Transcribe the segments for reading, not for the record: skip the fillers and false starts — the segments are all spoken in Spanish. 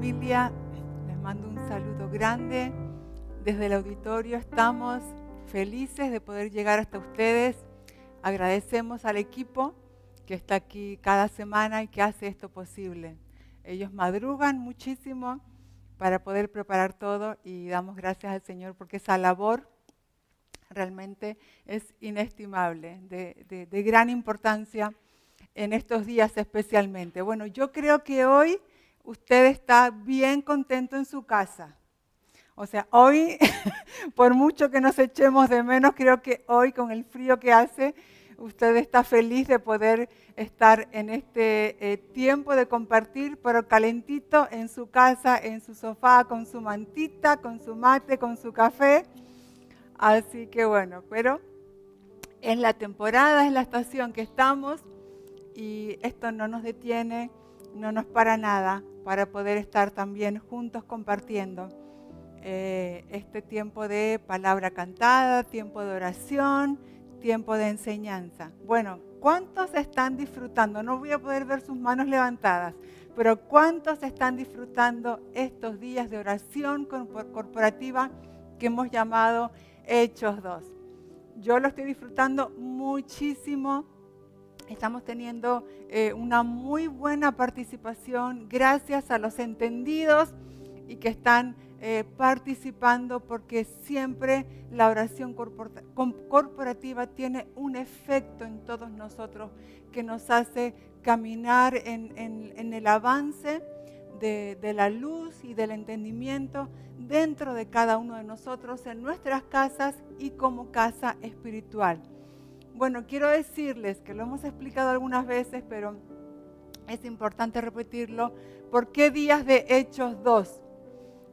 familia, les mando un saludo grande. Desde el auditorio estamos felices de poder llegar hasta ustedes. Agradecemos al equipo que está aquí cada semana y que hace esto posible. Ellos madrugan muchísimo para poder preparar todo y damos gracias al Señor porque esa labor realmente es inestimable, de gran importancia en estos días especialmente. Bueno, yo creo que hoy usted está bien contento en su casa. O sea, hoy, por mucho que nos echemos de menos, creo que hoy con el frío que hace, usted está feliz de poder estar en este tiempo de compartir, pero calentito en su casa, en su sofá, con su mantita, con su mate, con su café. Así que bueno, pero es la temporada, es la estación que estamos y esto no nos detiene, no nos para nada para poder estar también juntos compartiendo este tiempo de palabra cantada, tiempo de oración, tiempo de enseñanza. Bueno, ¿cuántos están disfrutando? No voy a poder ver sus manos levantadas, pero ¿cuántos están disfrutando estos días de oración corporativa que hemos llamado Hechos 2? Yo lo estoy disfrutando muchísimo. Estamos teniendo una muy buena participación gracias a los entendidos y que están participando porque siempre la oración corporativa tiene un efecto en todos nosotros que nos hace caminar en el avance de la luz y del entendimiento dentro de cada uno de nosotros, en nuestras casas y como casa espiritual. Bueno, quiero decirles que lo hemos explicado algunas veces, pero es importante repetirlo. ¿Por qué días de Hechos 2?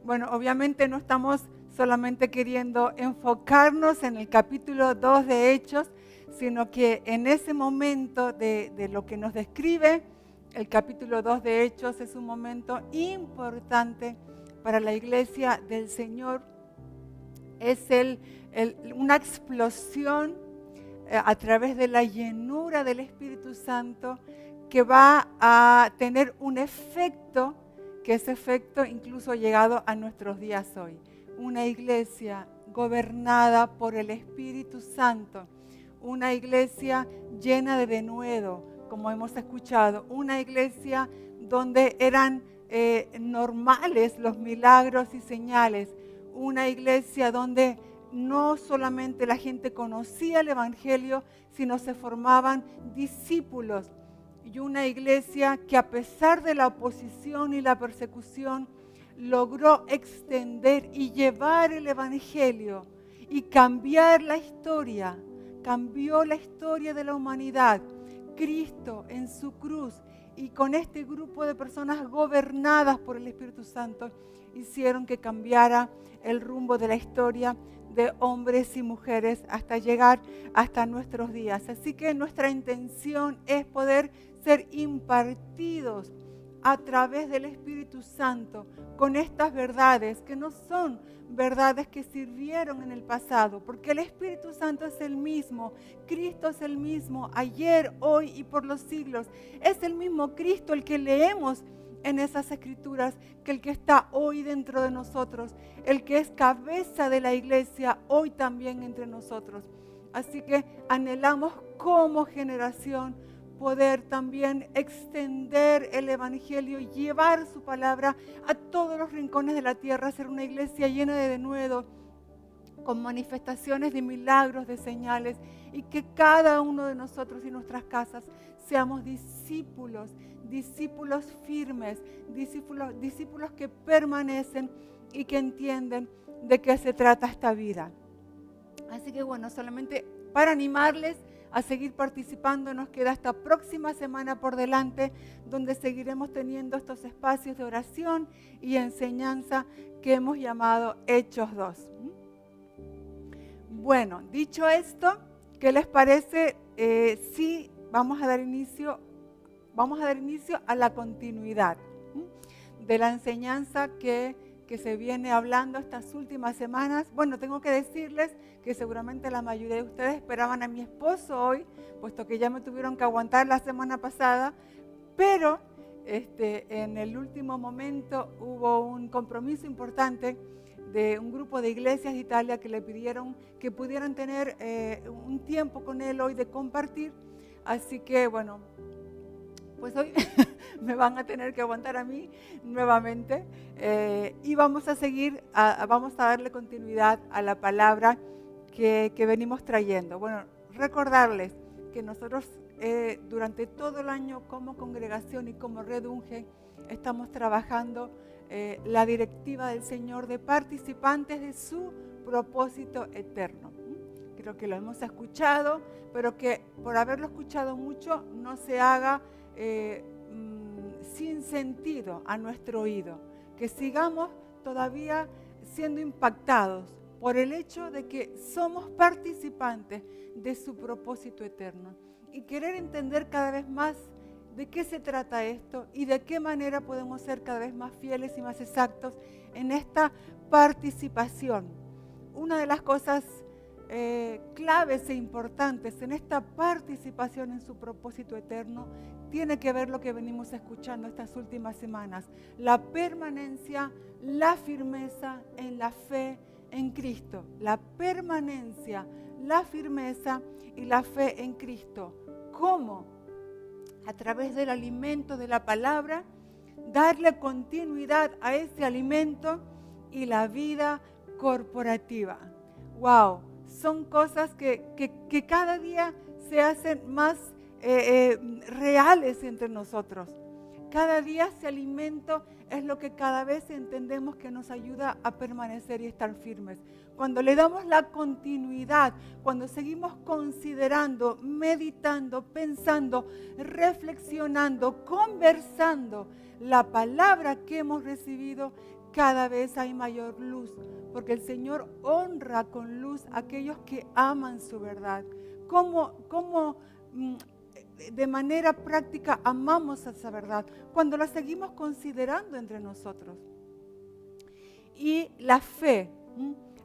Bueno, obviamente no estamos solamente queriendo enfocarnos en el capítulo 2 de Hechos, sino que en ese momento de lo que nos describe el capítulo 2 de Hechos es un momento importante para la iglesia del Señor. Es una explosión a través de la llenura del Espíritu Santo que va a tener un efecto, que ese efecto incluso ha llegado a nuestros días hoy. Una iglesia gobernada por el Espíritu Santo, una iglesia llena de denuedo, como hemos escuchado, una iglesia donde eran normales los milagros y señales, una iglesia donde no solamente la gente conocía el Evangelio, sino se formaban discípulos. Y una iglesia que a pesar de la oposición y la persecución, logró extender y llevar el Evangelio y cambiar la historia. Cambió la historia de la humanidad. Cristo en su cruz y con este grupo de personas gobernadas por el Espíritu Santo hicieron que cambiara el rumbo de la historia de hombres y mujeres hasta llegar hasta nuestros días. Así que nuestra intención es poder ser impartidos a través del Espíritu Santo con estas verdades que no son verdades que sirvieron en el pasado, porque el Espíritu Santo es el mismo, Cristo es el mismo, ayer, hoy y por los siglos. Es el mismo Cristo el que leemos en esas escrituras que el que está hoy dentro de nosotros, el que es cabeza de la iglesia hoy también entre nosotros. Así que anhelamos como generación poder también extender el Evangelio, llevar su palabra a todos los rincones de la tierra, ser una iglesia llena de denuedo, con manifestaciones de milagros, de señales, y que cada uno de nosotros y nuestras casas seamos discípulos firmes, discípulos que permanecen y que entienden de qué se trata esta vida. Así que bueno, solamente para animarles a seguir participando, nos queda esta próxima semana por delante, donde seguiremos teniendo estos espacios de oración y enseñanza que hemos llamado Hechos 2. Bueno, dicho esto, ¿qué les parece si vamos a dar inicio a la continuidad de la enseñanza que se viene hablando estas últimas semanas? Bueno, tengo que decirles que seguramente la mayoría de ustedes esperaban a mi esposo hoy, puesto que ya me tuvieron que aguantar la semana pasada, pero en el último momento hubo un compromiso importante de un grupo de iglesias de Italia que le pidieron que pudieran tener un tiempo con él hoy de compartir. Así que bueno, pues hoy me van a tener que aguantar a mí nuevamente y vamos a seguir, vamos a darle continuidad a la palabra que venimos trayendo. Bueno, recordarles que nosotros durante todo el año como congregación y como Red UNGE estamos trabajando la directiva del Señor de participantes de su propósito eterno. Creo que lo hemos escuchado, pero que por haberlo escuchado mucho no se haga sin sentido a nuestro oído, que sigamos todavía siendo impactados por el hecho de que somos participantes de su propósito eterno y querer entender cada vez más de qué se trata esto y de qué manera podemos ser cada vez más fieles y más exactos en esta participación. Una de las cosas claves e importantes en esta participación en su propósito eterno tiene que ver lo que venimos escuchando estas últimas semanas: la permanencia, la firmeza en la fe en Cristo. La permanencia, la firmeza y la fe en Cristo. ¿Cómo? A través del alimento de la palabra, darle continuidad a ese alimento y la vida corporativa. ¡Wow! Son cosas que cada día se hacen más reales entre nosotros. Cada día ese alimento es lo que cada vez entendemos que nos ayuda a permanecer y estar firmes. Cuando le damos la continuidad, cuando seguimos considerando, meditando, pensando, reflexionando, conversando la palabra que hemos recibido, cada vez hay mayor luz, porque el Señor honra con luz a aquellos que aman su verdad. ¿Cómo de manera práctica amamos esa verdad? Cuando la seguimos considerando entre nosotros. Y la fe,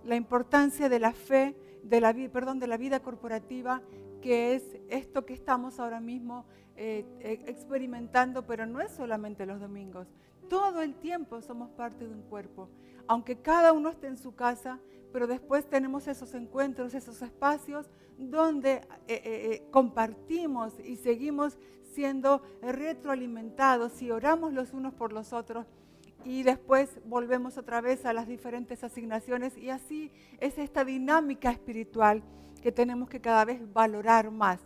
la importancia de la fe, de la vida corporativa, que es esto que estamos ahora mismo experimentando, pero no es solamente los domingos. Todo el tiempo somos parte de un cuerpo, aunque cada uno esté en su casa, pero después tenemos esos encuentros, esos espacios donde compartimos y seguimos siendo retroalimentados y oramos los unos por los otros, y después volvemos otra vez a las diferentes asignaciones, y así es esta dinámica espiritual que tenemos que cada vez valorar más.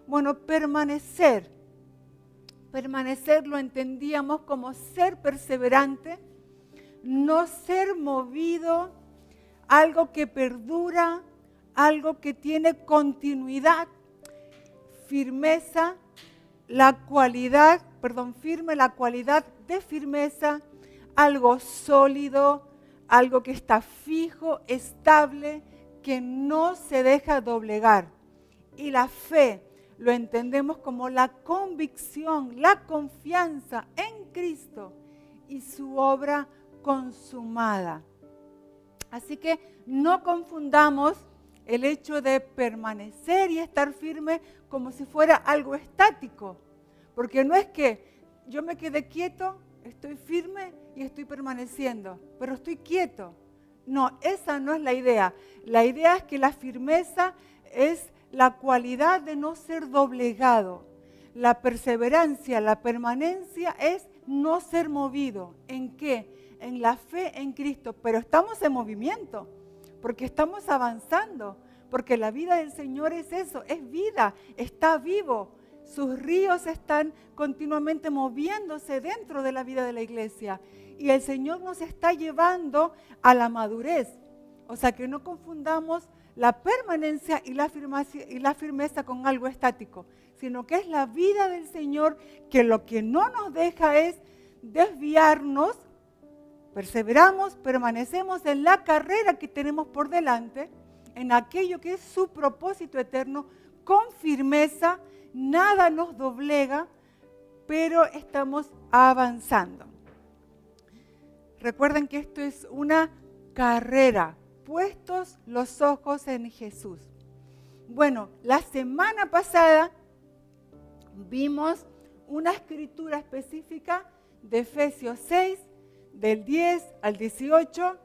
Bueno, permanecer lo entendíamos como ser perseverante, no ser movido, algo que perdura, algo que tiene continuidad, firme la cualidad de firmeza, algo sólido, algo que está fijo, estable, que no se deja doblegar. Y la fe lo entendemos como la convicción, la confianza en Cristo y su obra consumada. Así que no confundamos el hecho de permanecer y estar firme como si fuera algo estático, porque no es que yo me quedé quieto, estoy firme y estoy permaneciendo, pero estoy quieto. No, esa no es la idea. La idea es que la firmeza es la cualidad de no ser doblegado. La perseverancia, la permanencia es no ser movido. ¿En qué? En la fe en Cristo. Pero estamos en movimiento, porque estamos avanzando, porque la vida del Señor es eso, es vida, está vivo. Sus ríos están continuamente moviéndose dentro de la vida de la iglesia. Y el Señor nos está llevando a la madurez. O sea, que no confundamos la permanencia y la firmeza con algo estático, sino que es la vida del Señor que lo que no nos deja es desviarnos. Perseveramos, permanecemos en la carrera que tenemos por delante, en aquello que es su propósito eterno, con firmeza, nada nos doblega, pero estamos avanzando. Recuerden que esto es una carrera, puestos los ojos en Jesús. Bueno, la semana pasada vimos una escritura específica de Efesios 6, del 10 al 18,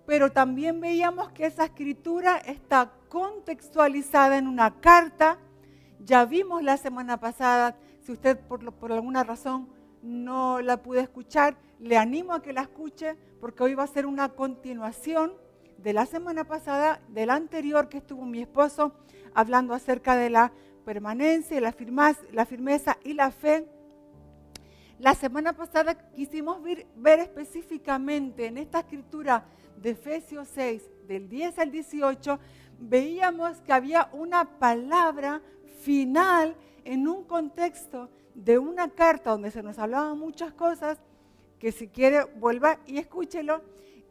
pero también veíamos que esa escritura está contextualizada en una carta. Ya vimos la semana pasada, si usted por alguna razón no la pudo escuchar, le animo a que la escuche, porque hoy va a ser una continuación de la semana pasada, de la anterior que estuvo mi esposo, hablando acerca de la permanencia, la firmeza y la fe. La semana pasada quisimos ver específicamente en esta escritura de Efesios 6, del 10 al 18, veíamos que había una palabra final en un contexto de una carta donde se nos hablaban muchas cosas, que si quiere vuelva y escúchelo.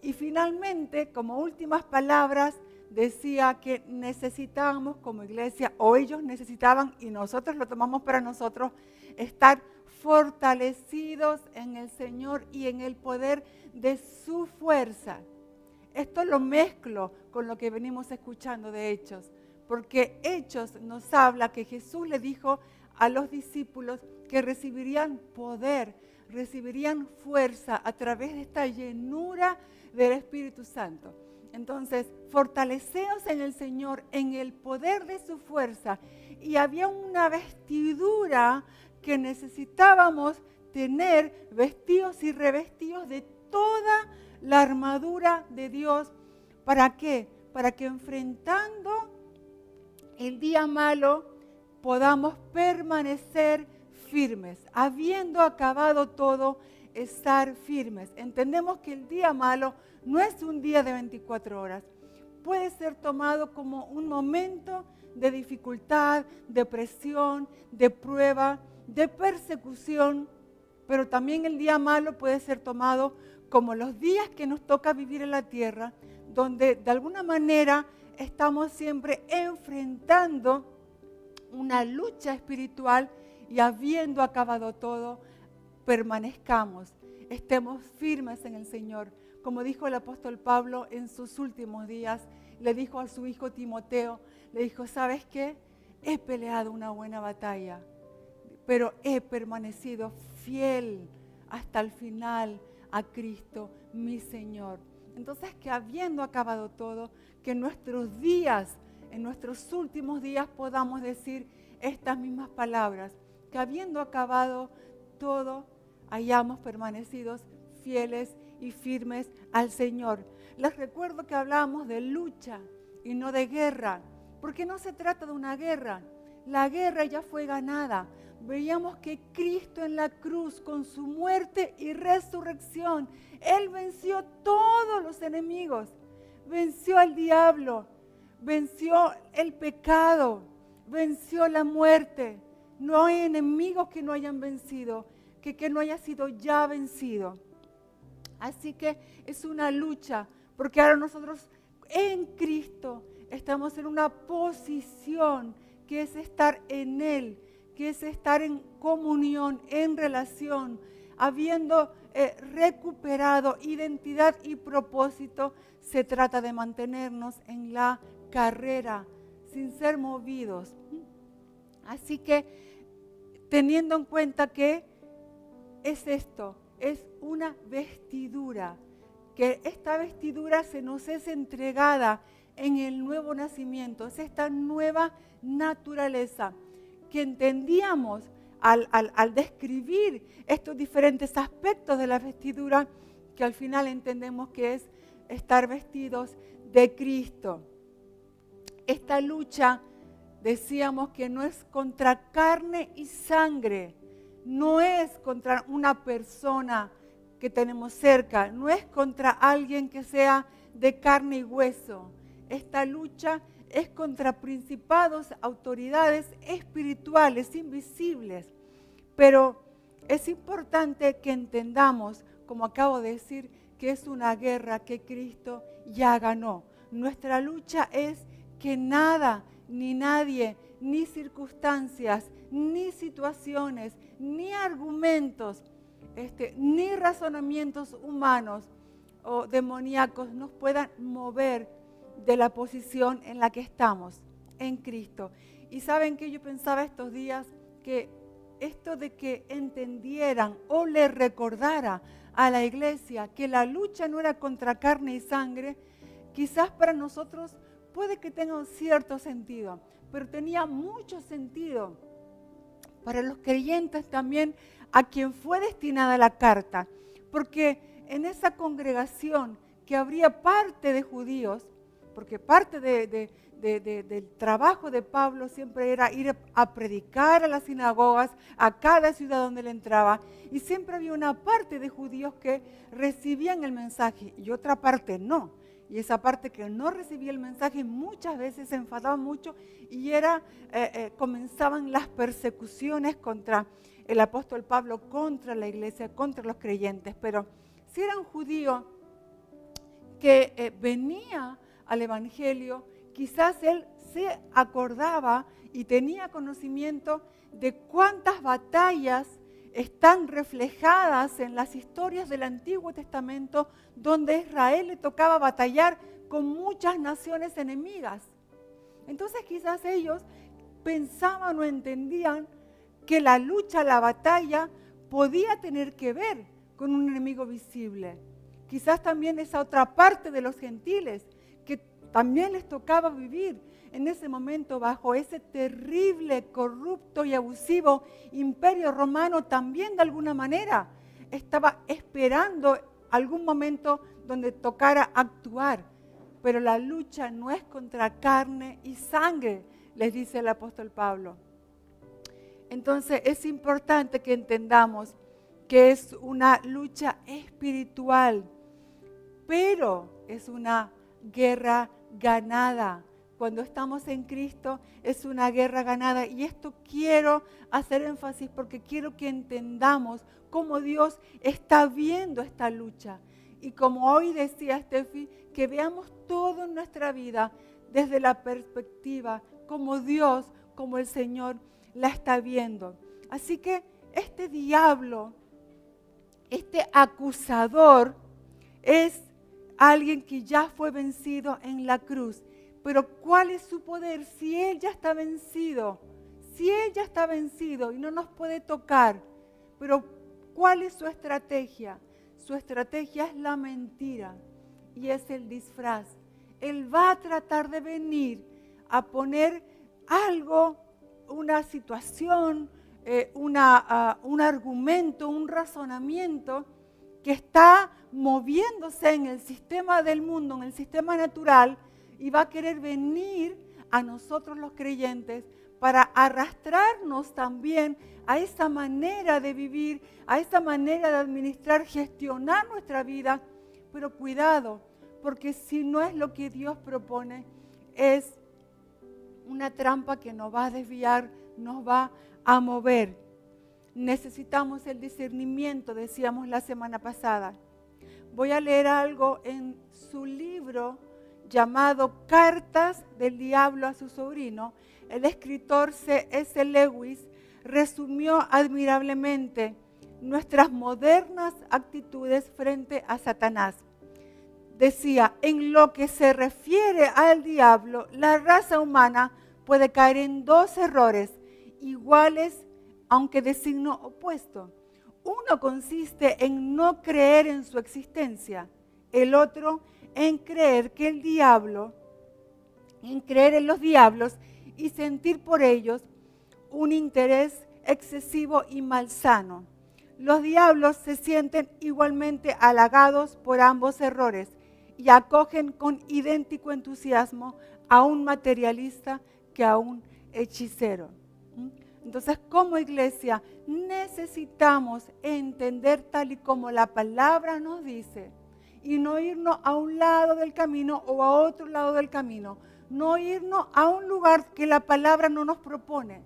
Y finalmente, como últimas palabras, decía que necesitábamos como iglesia, o ellos necesitaban, y nosotros lo tomamos para nosotros, estar fortalecidos en el Señor y en el poder de su fuerza. Esto lo mezclo con lo que venimos escuchando de Hechos, porque Hechos nos habla que Jesús le dijo a los discípulos que recibirían poder, recibirían fuerza a través de esta llenura del Espíritu Santo. Entonces, fortaleceos en el Señor, en el poder de su fuerza. Y había una vestidura que necesitábamos tener, vestidos y revestidos de toda la armadura de Dios. ¿Para qué? Para que enfrentando el día malo podamos permanecer firmes, habiendo acabado todo, estar firmes. Entendemos que el día malo no es un día de 24 horas. Puede ser tomado como un momento de dificultad, de presión, de prueba, de persecución, pero también el día malo puede ser tomado como los días que nos toca vivir en la tierra, donde de alguna manera estamos siempre enfrentando una lucha espiritual y habiendo acabado todo, permanezcamos, estemos firmes en el Señor. Como dijo el apóstol Pablo en sus últimos días, le dijo a su hijo Timoteo, le dijo, ¿sabes qué? He peleado una buena batalla, pero he permanecido fiel hasta el final a Cristo, mi Señor. Entonces, que habiendo acabado todo, que en nuestros días, en nuestros últimos días podamos decir estas mismas palabras, que habiendo acabado todo, hayamos permanecido fieles y firmes al Señor. Les recuerdo que hablábamos de lucha y no de guerra, porque no se trata de una guerra. La guerra ya fue ganada. Veíamos que Cristo en la cruz, con su muerte y resurrección, Él venció todos los enemigos, venció al diablo, venció el pecado, venció la muerte. No hay enemigos que no hayan vencido, que no haya sido ya vencido. Así que es una lucha, porque ahora nosotros en Cristo estamos en una posición que es estar en Él, que es estar en comunión, en relación, habiendo recuperado identidad y propósito. Se trata de mantenernos en la carrera sin ser movidos. Así que teniendo en cuenta que es esto, es una vestidura, que esta vestidura se nos es entregada en el nuevo nacimiento, es esta nueva naturaleza que entendíamos al describir estos diferentes aspectos de la vestidura, que al final entendemos que es estar vestidos de Cristo. Esta lucha, decíamos que no es contra carne y sangre, no es contra una persona que tenemos cerca, no es contra alguien que sea de carne y hueso. Esta lucha es contra principados, autoridades espirituales, invisibles. Pero es importante que entendamos, como acabo de decir, que es una guerra que Cristo ya ganó. Nuestra lucha es que nada, ni nadie, ni circunstancias, ni situaciones, ni argumentos, ni razonamientos humanos o demoníacos nos puedan mover de la posición en la que estamos, en Cristo. Y saben que yo pensaba estos días que esto de que entendieran o le recordara a la iglesia que la lucha no era contra carne y sangre, quizás para nosotros puede que tenga un cierto sentido, pero tenía mucho sentido para los creyentes también a quien fue destinada la carta, porque en esa congregación que habría parte de judíos, porque parte del trabajo de Pablo siempre era ir a predicar a las sinagogas, a cada ciudad donde él entraba, y siempre había una parte de judíos que recibían el mensaje y otra parte no. Y esa parte que no recibía el mensaje muchas veces se enfadaba mucho y comenzaban las persecuciones contra el apóstol Pablo, contra la iglesia, contra los creyentes. Pero si era un judío que venía al evangelio, quizás él se acordaba y tenía conocimiento de cuántas batallas están reflejadas en las historias del Antiguo Testamento, donde a Israel le tocaba batallar con muchas naciones enemigas. Entonces quizás ellos pensaban o entendían que la lucha, la batalla, podía tener que ver con un enemigo visible. Quizás también esa otra parte de los gentiles, que también les tocaba vivir en ese momento bajo ese terrible, corrupto y abusivo imperio romano, también de alguna manera estaba esperando algún momento donde tocara actuar. Pero la lucha no es contra carne y sangre, les dice el apóstol Pablo. Entonces es importante que entendamos que es una lucha espiritual, pero es una guerra ganada. Cuando estamos en Cristo es una guerra ganada, y esto quiero hacer énfasis porque quiero que entendamos cómo Dios está viendo esta lucha. Y como hoy decía Steffi, que veamos todo en nuestra vida desde la perspectiva como Dios, como el Señor la está viendo. Así que este diablo, este acusador, es alguien que ya fue vencido en la cruz. Pero ¿cuál es su poder si Él ya está vencido? Si Él ya está vencido y no nos puede tocar. Pero ¿cuál es su estrategia? Su estrategia es la mentira y es el disfraz. Él va a tratar de venir a poner algo, una situación, un argumento, un razonamiento que está moviéndose en el sistema del mundo, en el sistema natural, y va a querer venir a nosotros los creyentes para arrastrarnos también a esa manera de vivir, a esa manera de administrar, gestionar nuestra vida. Pero cuidado, porque si no es lo que Dios propone, es una trampa que nos va a desviar, nos va a mover. Necesitamos el discernimiento, decíamos la semana pasada. Voy a leer algo en su libro llamado Cartas del Diablo a su sobrino. El escritor C.S. Lewis resumió admirablemente nuestras modernas actitudes frente a Satanás. Decía, en lo que se refiere al diablo, la raza humana puede caer en dos errores iguales, aunque de signo opuesto. Uno consiste en no creer en su existencia, el otro en creer que el diablo, en creer en los diablos y sentir por ellos un interés excesivo y malsano. Los diablos se sienten igualmente halagados por ambos errores y acogen con idéntico entusiasmo a un materialista que a un hechicero. Entonces, como iglesia, necesitamos entender tal y como la palabra nos dice y no irnos a un lado del camino o a otro lado del camino, no irnos a un lugar que la palabra no nos propone.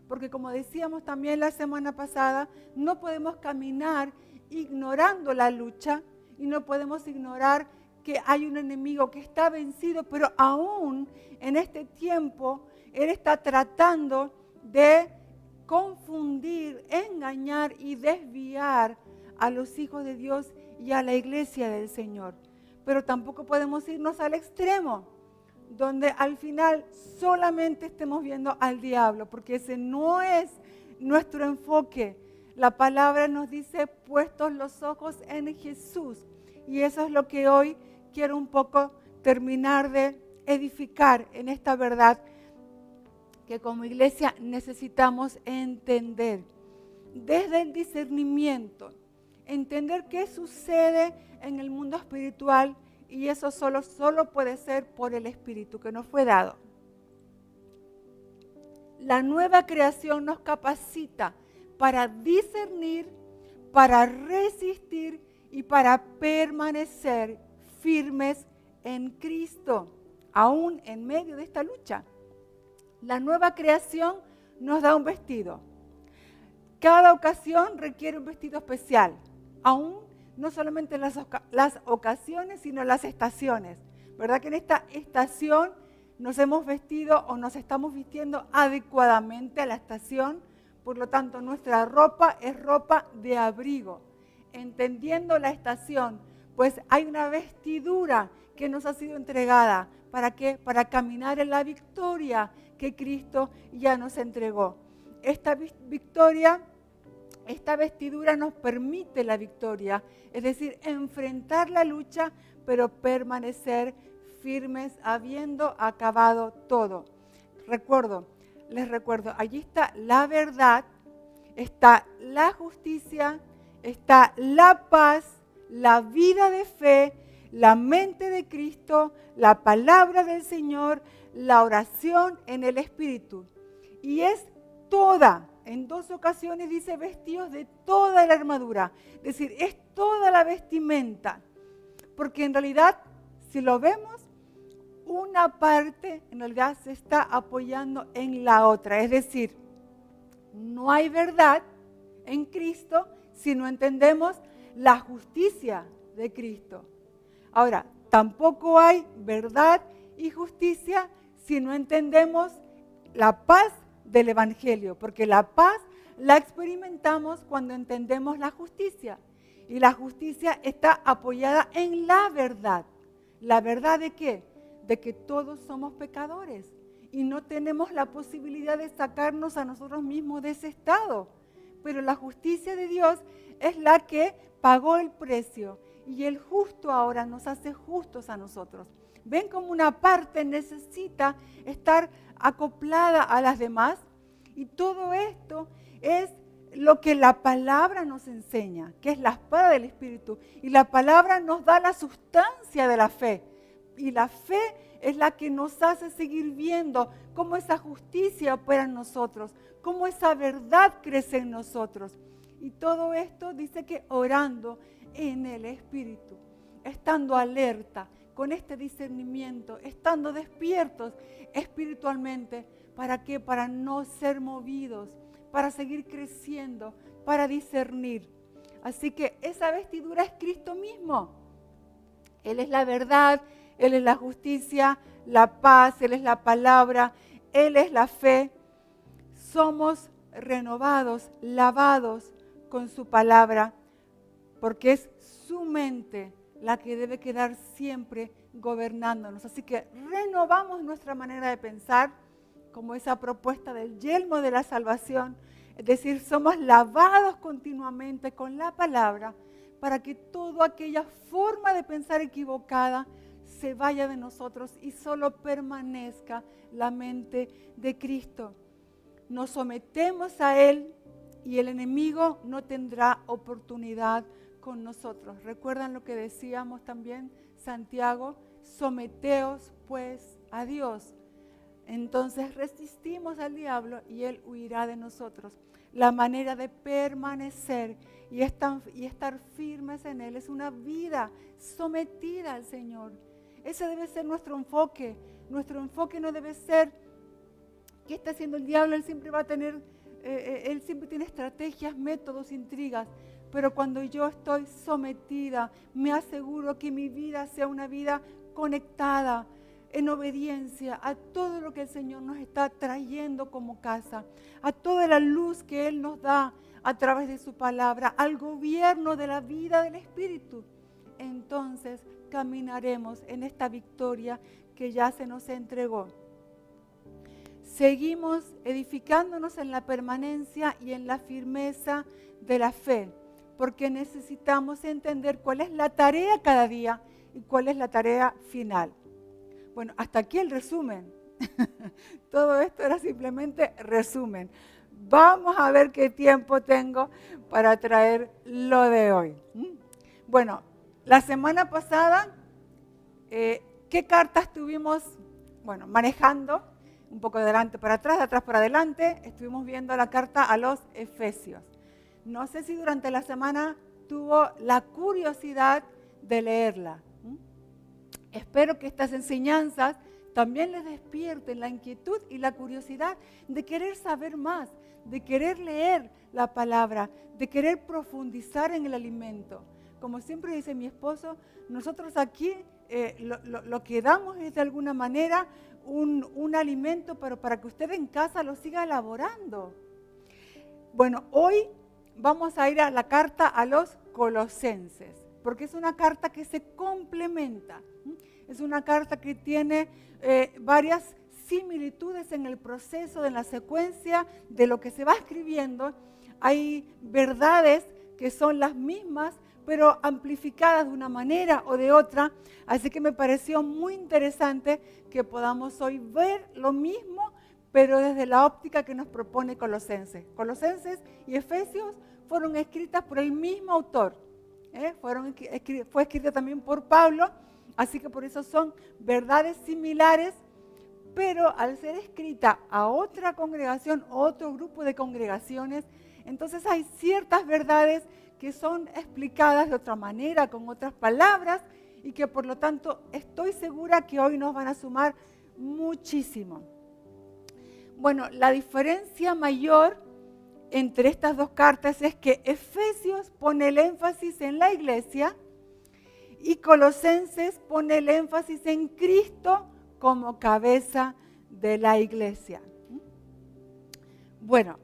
Porque como decíamos también la semana pasada, no podemos caminar ignorando la lucha y no podemos ignorar que hay un enemigo que está vencido, pero aún en este tiempo él está tratando de confundir, engañar y desviar a los hijos de Dios y a la iglesia del Señor. Pero tampoco podemos irnos al extremo, donde al final solamente estemos viendo al diablo, porque ese no es nuestro enfoque. La palabra nos dice puestos los ojos en Jesús. Y eso es lo que hoy quiero un poco terminar de edificar en esta verdad que como iglesia necesitamos entender. Desde el discernimiento, entender qué sucede en el mundo espiritual, y eso solo puede ser por el Espíritu que nos fue dado. La nueva creación nos capacita para discernir, para resistir y para permanecer firmes en Cristo, aún en medio de esta lucha. La nueva creación nos da un vestido. Cada ocasión requiere un vestido especial, aún no solamente las ocasiones, sino las estaciones. ¿Verdad que en esta estación nos hemos vestido o nos estamos vistiendo adecuadamente a la estación? Por lo tanto, nuestra ropa es ropa de abrigo. Entendiendo la estación, pues hay una vestidura que nos ha sido entregada. ¿Para qué? Para caminar en la victoria que Cristo ya nos entregó. Esta vestidura nos permite la victoria, es decir, enfrentar la lucha, pero permanecer firmes habiendo acabado todo. Les recuerdo, allí está la verdad, está la justicia, está la paz, la vida de fe, la mente de Cristo, la palabra del Señor, la oración en el Espíritu. Y es toda, en 2 ocasiones dice vestidos de toda la armadura, es decir, es toda la vestimenta, porque en realidad, si lo vemos, una parte en realidad se está apoyando en la otra, es decir, no hay verdad en Cristo si no entendemos la justicia de Cristo. Ahora, tampoco hay verdad y justicia si no entendemos la paz del Evangelio, porque la paz la experimentamos cuando entendemos la justicia. Y la justicia está apoyada en la verdad. ¿La verdad de qué? De que todos somos pecadores y no tenemos la posibilidad de sacarnos a nosotros mismos de ese estado. Pero la justicia de Dios es la que pagó el precio y el justo ahora nos hace justos a nosotros. ¿Ven cómo una parte necesita estar acoplada a las demás? Y todo esto es lo que la palabra nos enseña, que es la espada del Espíritu. Y la palabra nos da la sustancia de la fe. Y la fe es la que nos hace seguir viendo cómo esa justicia opera en nosotros, cómo esa verdad crece en nosotros. Y todo esto dice que orando en el Espíritu, estando alerta, con este discernimiento, estando despiertos espiritualmente. ¿Para qué? Para no ser movidos, para seguir creciendo, para discernir. Así que esa vestidura es Cristo mismo. Él es la verdad, Él es la justicia, la paz, Él es la palabra, Él es la fe. Somos renovados, lavados con su palabra, porque es su mente la que debe quedar siempre gobernándonos. Así que renovamos nuestra manera de pensar, como esa propuesta del yelmo de la salvación, es decir, somos lavados continuamente con la palabra para que toda aquella forma de pensar equivocada se vaya de nosotros y solo permanezca la mente de Cristo. Nos sometemos a Él y el enemigo no tendrá oportunidad con nosotros. ¿Recuerdan lo que decíamos también, Santiago? Someteos pues a Dios. Entonces resistimos al diablo y él huirá de nosotros. La manera de permanecer y estar firmes en él es una vida sometida al Señor. Ese debe ser nuestro enfoque. Nuestro enfoque no debe ser ¿qué está haciendo el diablo? Él siempre va a tener, él siempre tiene estrategias, métodos, intrigas. Pero cuando yo estoy sometida, me aseguro que mi vida sea una vida conectada, en obediencia a todo lo que el Señor nos está trayendo como casa, a toda la luz que Él nos da a través de su palabra, al gobierno de la vida del Espíritu. Entonces caminaremos en esta victoria que ya se nos entregó. seguimos edificándonos en la permanencia y en la firmeza de la fe, porque necesitamos entender cuál es la tarea cada día y cuál es la tarea final. Bueno, hasta aquí el resumen. Todo esto era simplemente resumen. Vamos a ver qué tiempo tengo para traer lo de hoy. Bueno, la semana pasada, ¿qué cartas estuvimos manejando? Un poco de adelante para atrás, de atrás para adelante. Estuvimos viendo la carta a los Efesios. No sé si durante la semana tuvo la curiosidad de leerla. Espero que estas enseñanzas también les despierten la inquietud y la curiosidad de querer saber más, de querer leer la palabra, de querer profundizar en el alimento. Como siempre dice mi esposo, nosotros aquí lo que damos es de alguna manera un alimento, pero para que usted en casa lo siga elaborando. Bueno, hoy vamos a ir a la carta a los Colosenses, porque es una carta que se complementa. Es una carta que tiene varias similitudes en el proceso, en la secuencia de lo que se va escribiendo. Hay verdades que son las mismas, pero amplificadas de una manera o de otra. Así que me pareció muy interesante que podamos hoy ver lo mismo, pero desde la óptica que nos propone Colosenses. Colosenses y Efesios fueron escritas por el mismo autor. Fue escrita también por Pablo, así que por eso son verdades similares, pero al ser escrita a otra congregación, otro grupo de congregaciones, entonces hay ciertas verdades que son explicadas de otra manera, con otras palabras, y que por lo tanto estoy segura que hoy nos van a sumar muchísimo. Bueno, la diferencia mayor entre estas dos cartas es que Efesios pone el énfasis en la iglesia y Colosenses pone el énfasis en Cristo como cabeza de la iglesia. Bueno,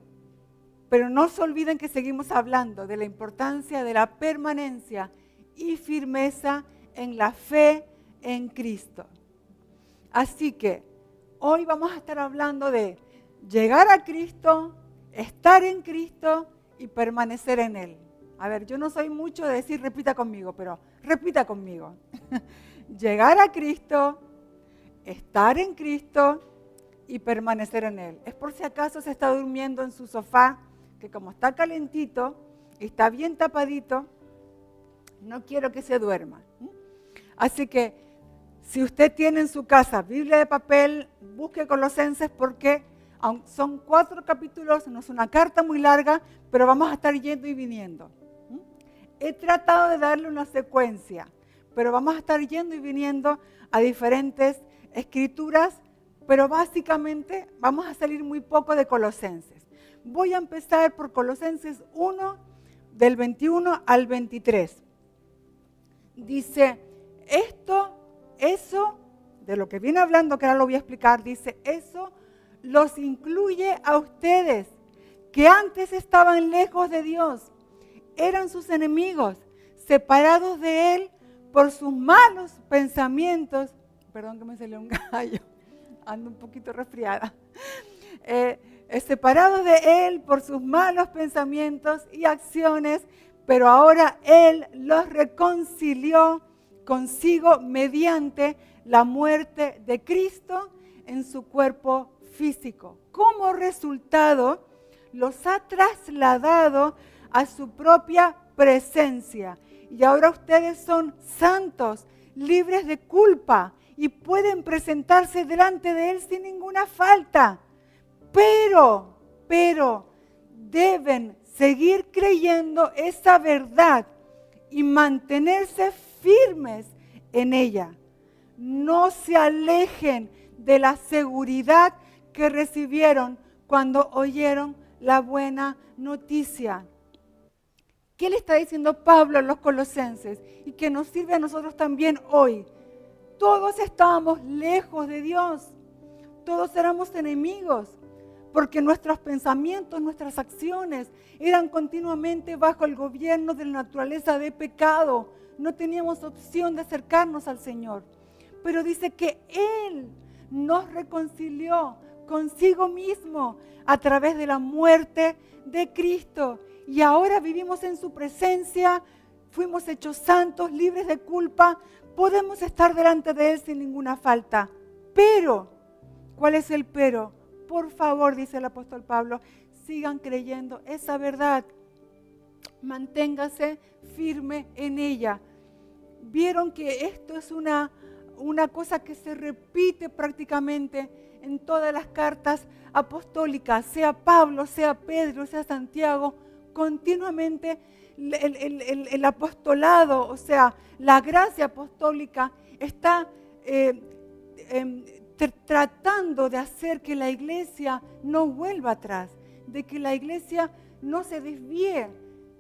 pero no se olviden que seguimos hablando de la importancia de la permanencia y firmeza en la fe en Cristo. Así que hoy vamos a estar hablando de llegar a Cristo, estar en Cristo y permanecer en Él. A ver, yo no soy mucho de decir repita conmigo, pero repita conmigo. Llegar a Cristo, estar en Cristo y permanecer en Él. Es por si acaso se está durmiendo en su sofá, que como está calentito y está bien tapadito, no quiero que se duerma. Así que si usted tiene en su casa Biblia de papel, busque Colosenses porque son 4 capítulos, no es una carta muy larga, pero vamos a estar yendo y viniendo. He tratado de darle una secuencia, pero vamos a estar yendo y viniendo a diferentes escrituras, pero básicamente vamos a salir muy poco de Colosenses. Voy a empezar por Colosenses 1, del 21 al 23. Dice, eso, de lo que viene hablando, que ahora lo voy a explicar, dice, eso los incluye a ustedes, que antes estaban lejos de Dios, eran sus enemigos, separados de Él por sus malos pensamientos. Perdón que me salió un gallo, ando un poquito resfriada. Separados de Él por sus malos pensamientos y acciones, pero ahora Él los reconcilió consigo mediante la muerte de Cristo en su cuerpo físico. Como resultado, los ha trasladado a su propia presencia. Y ahora ustedes son santos, libres de culpa y pueden presentarse delante de Él sin ninguna falta. Pero deben seguir creyendo esa verdad y mantenerse firmes en ella. No se alejen de la seguridad que recibieron cuando oyeron la buena noticia. ¿Qué le está diciendo Pablo a los colosenses? Y que nos sirve a nosotros también hoy. Todos estábamos lejos de Dios. Todos éramos enemigos. Porque nuestros pensamientos, nuestras acciones eran continuamente bajo el gobierno de la naturaleza de pecado. No teníamos opción de acercarnos al Señor. Pero dice que Él nos reconcilió consigo mismo a través de la muerte de Cristo. Y ahora vivimos en su presencia, fuimos hechos santos, libres de culpa, podemos estar delante de Él sin ninguna falta. Pero, ¿cuál es el pero? Por favor, dice el apóstol Pablo, sigan creyendo esa verdad. Manténgase firme en ella. Vieron que esto es una cosa que se repite prácticamente en todas las cartas apostólicas, sea Pablo, sea Pedro, sea Santiago, continuamente el apostolado, o sea, la gracia apostólica está tratando de hacer que la iglesia no vuelva atrás, de que la iglesia no se desvíe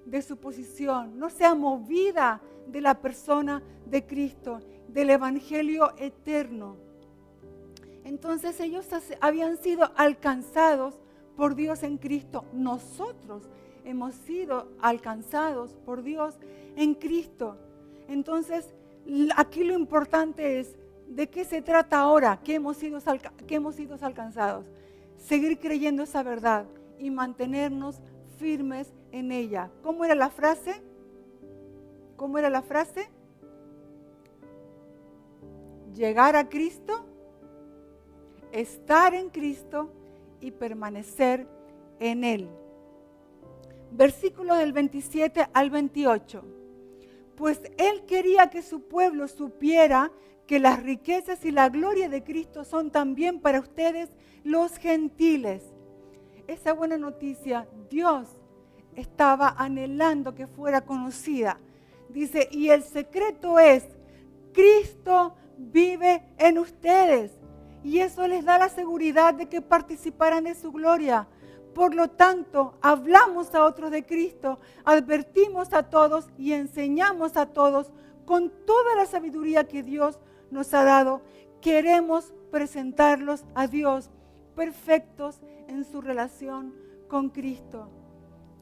de su posición, no sea movida de la persona de Cristo, del evangelio eterno. Entonces ellos habían sido alcanzados por Dios en Cristo. Nosotros hemos sido alcanzados por Dios en Cristo. Entonces aquí lo importante es, ¿de qué se trata ahora? ¿Qué hemos sido alcanzados? Seguir creyendo esa verdad y mantenernos firmes en ella. ¿Cómo era la frase? ¿Cómo era la frase? Llegar a Cristo, estar en Cristo y permanecer en Él. Versículo del 27 al 28. Pues Él quería que su pueblo supiera que las riquezas y la gloria de Cristo son también para ustedes los gentiles. Esa buena noticia, Dios estaba anhelando que fuera conocida. Dice, y el secreto es, Cristo vive en ustedes. Y eso les da la seguridad de que participarán de su gloria. Por lo tanto, hablamos a otros de Cristo, advertimos a todos y enseñamos a todos con toda la sabiduría que Dios nos ha dado. Queremos presentarlos a Dios perfectos en su relación con Cristo.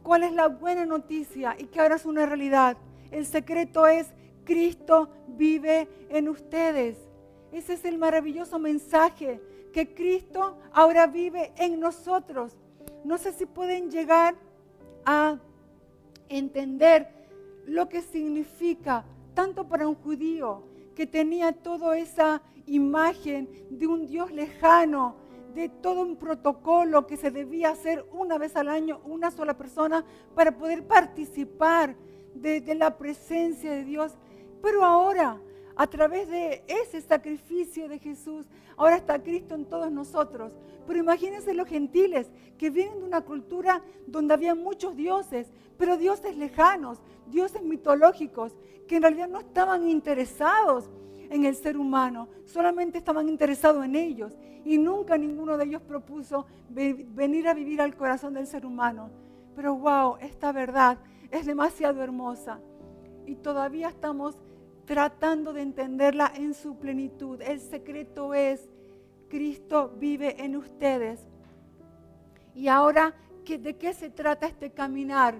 ¿Cuál es la buena noticia? Y que ahora es una realidad. El secreto es, Cristo vive en ustedes. Ese es el maravilloso mensaje, que Cristo ahora vive en nosotros. No sé si pueden llegar a entender lo que significa, tanto para un judío que tenía toda esa imagen de un Dios lejano, de todo un protocolo que se debía hacer una vez al año, una sola persona, para poder participar de la presencia de Dios. Pero ahora, a través de ese sacrificio de Jesús, ahora está Cristo en todos nosotros. Pero imagínense los gentiles que vienen de una cultura donde había muchos dioses, pero dioses lejanos, dioses mitológicos, que en realidad no estaban interesados en el ser humano, solamente estaban interesados en ellos. Y nunca ninguno de ellos propuso venir a vivir al corazón del ser humano. Pero wow, esta verdad es demasiado hermosa. Y todavía estamos tratando de entenderla en su plenitud. El secreto es, Cristo vive en ustedes. Y ahora, ¿de qué se trata este caminar?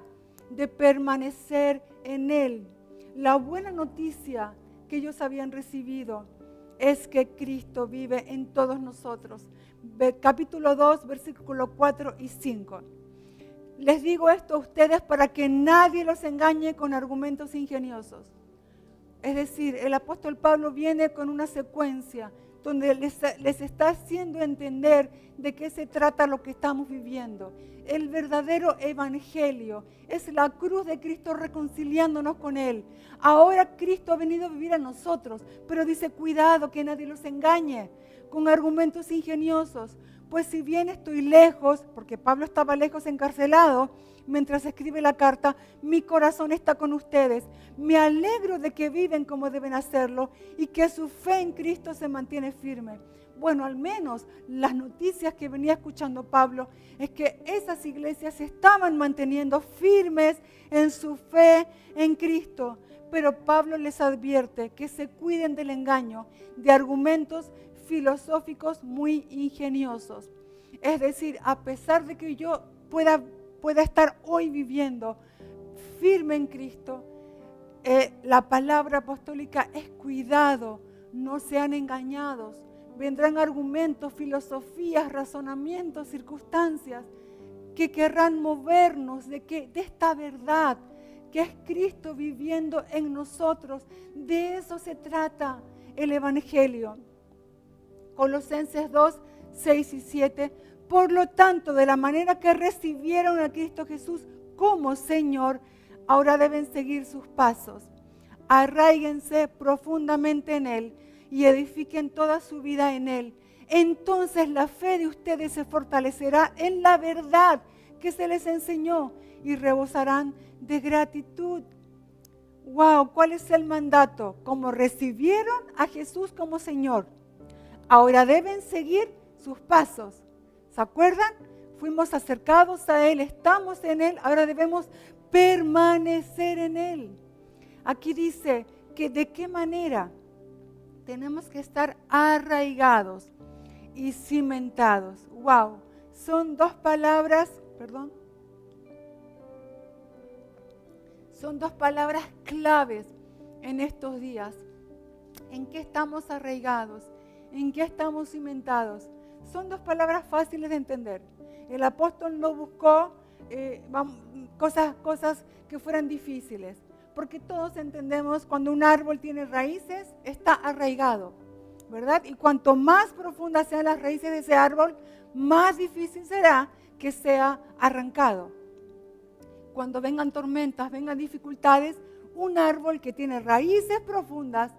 De permanecer en Él. La buena noticia que ellos habían recibido es que Cristo vive en todos nosotros. Capítulo 2, versículos 4 y 5. Les digo esto a ustedes para que nadie los engañe con argumentos ingeniosos. Es decir, el apóstol Pablo viene con una secuencia donde les está haciendo entender de qué se trata lo que estamos viviendo. El verdadero evangelio es la cruz de Cristo reconciliándonos con Él. Ahora Cristo ha venido a vivir a nosotros, pero dice, cuidado que nadie los engañe con argumentos ingeniosos. Pues si bien estoy lejos, porque Pablo estaba lejos encarcelado, mientras escribe la carta, mi corazón está con ustedes. Me alegro de que viven como deben hacerlo y que su fe en Cristo se mantiene firme. Bueno, al menos las noticias que venía escuchando Pablo es que esas iglesias se estaban manteniendo firmes en su fe en Cristo. Pero Pablo les advierte que se cuiden del engaño, de argumentos filosóficos muy ingeniosos. Es decir, a pesar de que yo pueda estar hoy viviendo firme en Cristo, la palabra apostólica es cuidado, no sean engañados vendrán argumentos, filosofías, razonamientos, circunstancias que querrán movernos de esta verdad que es Cristo viviendo en nosotros. De eso se trata el Evangelio. Colosenses 2, 6 y 7. Por lo tanto, de la manera que recibieron a Cristo Jesús como Señor, ahora deben seguir sus pasos. Arráiguense profundamente en Él y edifiquen toda su vida en Él. Entonces la fe de ustedes se fortalecerá en la verdad que se les enseñó y rebosarán de gratitud. Wow, ¿cuál es el mandato? Como recibieron a Jesús como Señor, ahora deben seguir sus pasos. ¿Se acuerdan? Fuimos acercados a Él, estamos en Él, ahora debemos permanecer en Él. Aquí dice que de qué manera tenemos que estar arraigados y cimentados. Wow, son dos palabras, son dos palabras claves en estos días. ¿En qué estamos arraigados? ¿En qué estamos cimentados? Son dos palabras fáciles de entender. El apóstol no buscó cosas que fueran difíciles, porque todos entendemos cuando un árbol tiene raíces, está arraigado, ¿verdad? Y cuanto más profundas sean las raíces de ese árbol, más difícil será que sea arrancado. Cuando vengan tormentas, vengan dificultades, un árbol que tiene raíces profundas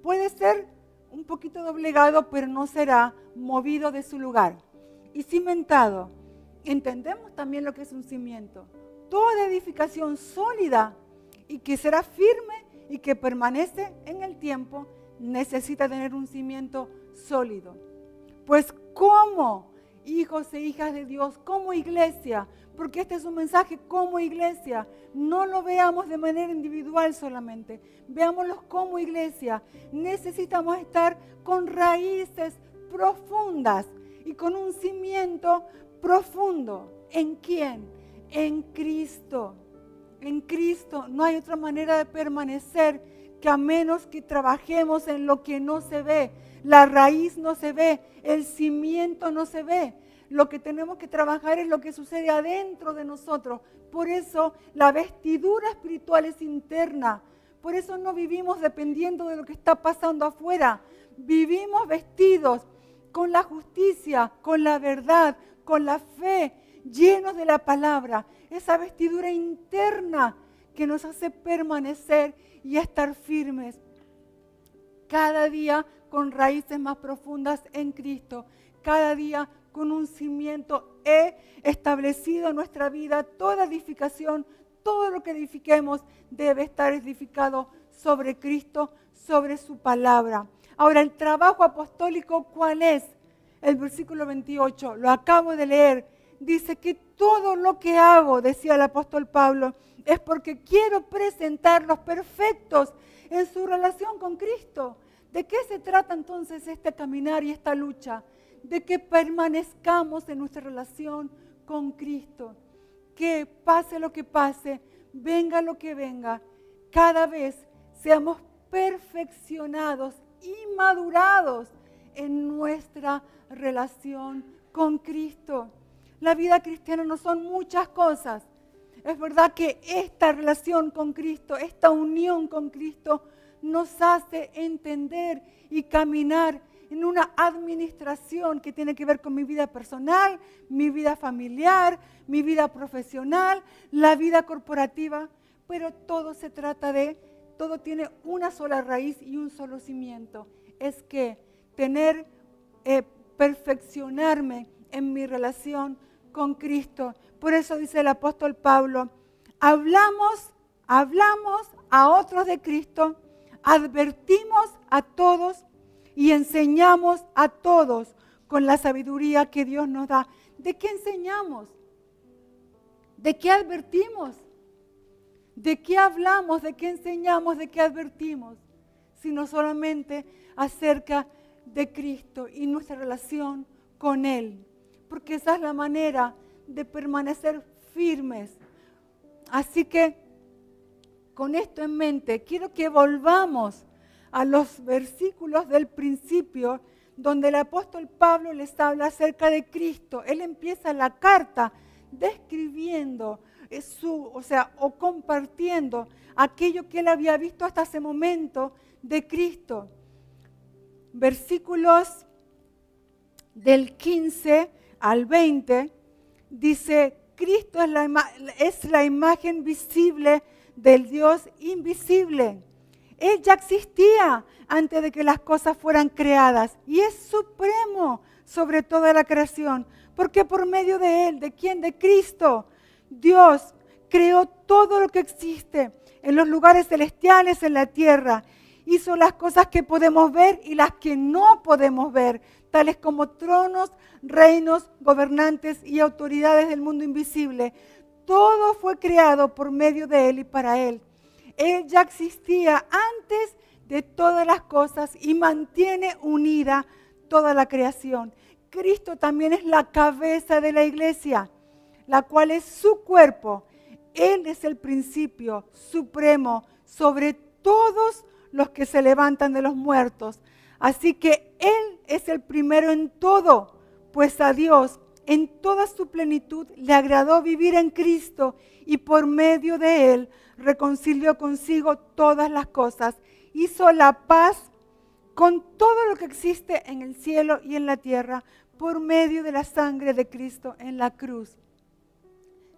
puede ser un poquito doblegado, pero no será movido de su lugar. Y cimentado, entendemos también lo que es un cimiento. Toda edificación sólida y que será firme y que permanece en el tiempo, necesita tener un cimiento sólido. Pues como hijos e hijas de Dios, como iglesia, porque este es un mensaje como iglesia, no lo veamos de manera individual solamente, veámoslo como iglesia. Necesitamos estar con raíces profundas y con un cimiento profundo. ¿En quién? En Cristo. En Cristo no hay otra manera de permanecer que a menos que trabajemos en lo que no se ve. La raíz no se ve, el cimiento no se ve. Lo que tenemos que trabajar es lo que sucede adentro de nosotros. Por eso la vestidura espiritual es interna. Por eso no vivimos dependiendo de lo que está pasando afuera. Vivimos vestidos con la justicia, con la verdad, con la fe, llenos de la palabra. Esa vestidura interna que nos hace permanecer y estar firmes. Cada día con raíces más profundas en Cristo. Cada día con un cimiento establecido en nuestra vida. Toda edificación, todo lo que edifiquemos debe estar edificado sobre Cristo, sobre su palabra. Ahora, el trabajo apostólico, ¿cuál es? El versículo 28, lo acabo de leer. Dice que todo lo que hago, decía el apóstol Pablo, es porque quiero presentarlos perfectos en su relación con Cristo. ¿De qué se trata entonces este caminar y esta lucha? De que permanezcamos en nuestra relación con Cristo. Que pase lo que pase, venga lo que venga, cada vez seamos perfeccionados y madurados en nuestra relación con Cristo. La vida cristiana no son muchas cosas. Es verdad que esta relación con Cristo, esta unión con Cristo, nos hace entender y caminar en una administración que tiene que ver con mi vida personal, mi vida familiar, mi vida profesional, la vida corporativa. Pero todo se trata todo tiene una sola raíz y un solo cimiento. Es que perfeccionarme en mi relación con Cristo. Por eso dice el apóstol Pablo, hablamos a otros de Cristo, advertimos a todos y enseñamos a todos con la sabiduría que Dios nos da. ¿De qué enseñamos? ¿De qué advertimos? ¿De qué hablamos? ¿De qué enseñamos? ¿De qué advertimos? Sino solamente acerca de Cristo y nuestra relación con Él. Porque esa es la manera de permanecer firmes. Así que, con esto en mente, quiero que volvamos a los versículos del principio donde el apóstol Pablo les habla acerca de Cristo. Él empieza la carta describiendo o compartiendo aquello que él había visto hasta ese momento de Cristo. Versículos del 15 al 20 dice: Cristo es la imagen visible del Dios invisible. Él ya existía antes de que las cosas fueran creadas y es supremo sobre toda la creación, porque por medio de Él, ¿de quién? De Cristo, Dios creó todo lo que existe en los lugares celestiales, en la tierra. Hizo las cosas que podemos ver y las que no podemos ver, tales como tronos, reinos, gobernantes y autoridades del mundo invisible. Todo fue creado por medio de Él y para Él. Él ya existía antes de todas las cosas y mantiene unida toda la creación. Cristo también es la cabeza de la iglesia, la cual es su cuerpo. Él es el principio supremo sobre todos los que se levantan de los muertos. Así que Él es el primero en todo, pues a Dios en toda su plenitud le agradó vivir en Cristo y por medio de Él reconcilió consigo todas las cosas. Hizo la paz con todo lo que existe en el cielo y en la tierra por medio de la sangre de Cristo en la cruz.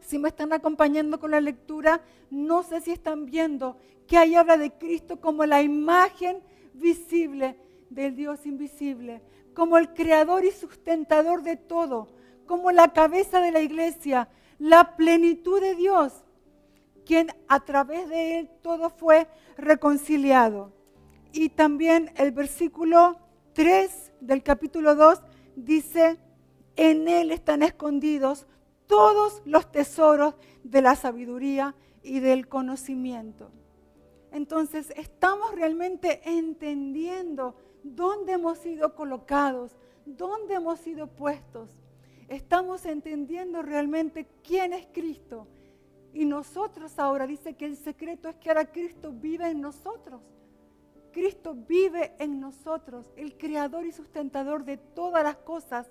Si me están acompañando con la lectura, no sé si están viendo que ahí habla de Cristo como la imagen visible del Dios invisible, como el creador y sustentador de todo, como la cabeza de la iglesia, la plenitud de Dios, quien a través de Él todo fue reconciliado. Y también el versículo 3 del capítulo 2 dice: en Él están escondidos todos los tesoros de la sabiduría y del conocimiento. Entonces, estamos realmente entendiendo dónde hemos sido colocados, dónde hemos sido puestos. Estamos entendiendo realmente quién es Cristo. Y nosotros ahora, dice que el secreto es que ahora Cristo vive en nosotros. Cristo vive en nosotros, el creador y sustentador de todas las cosas.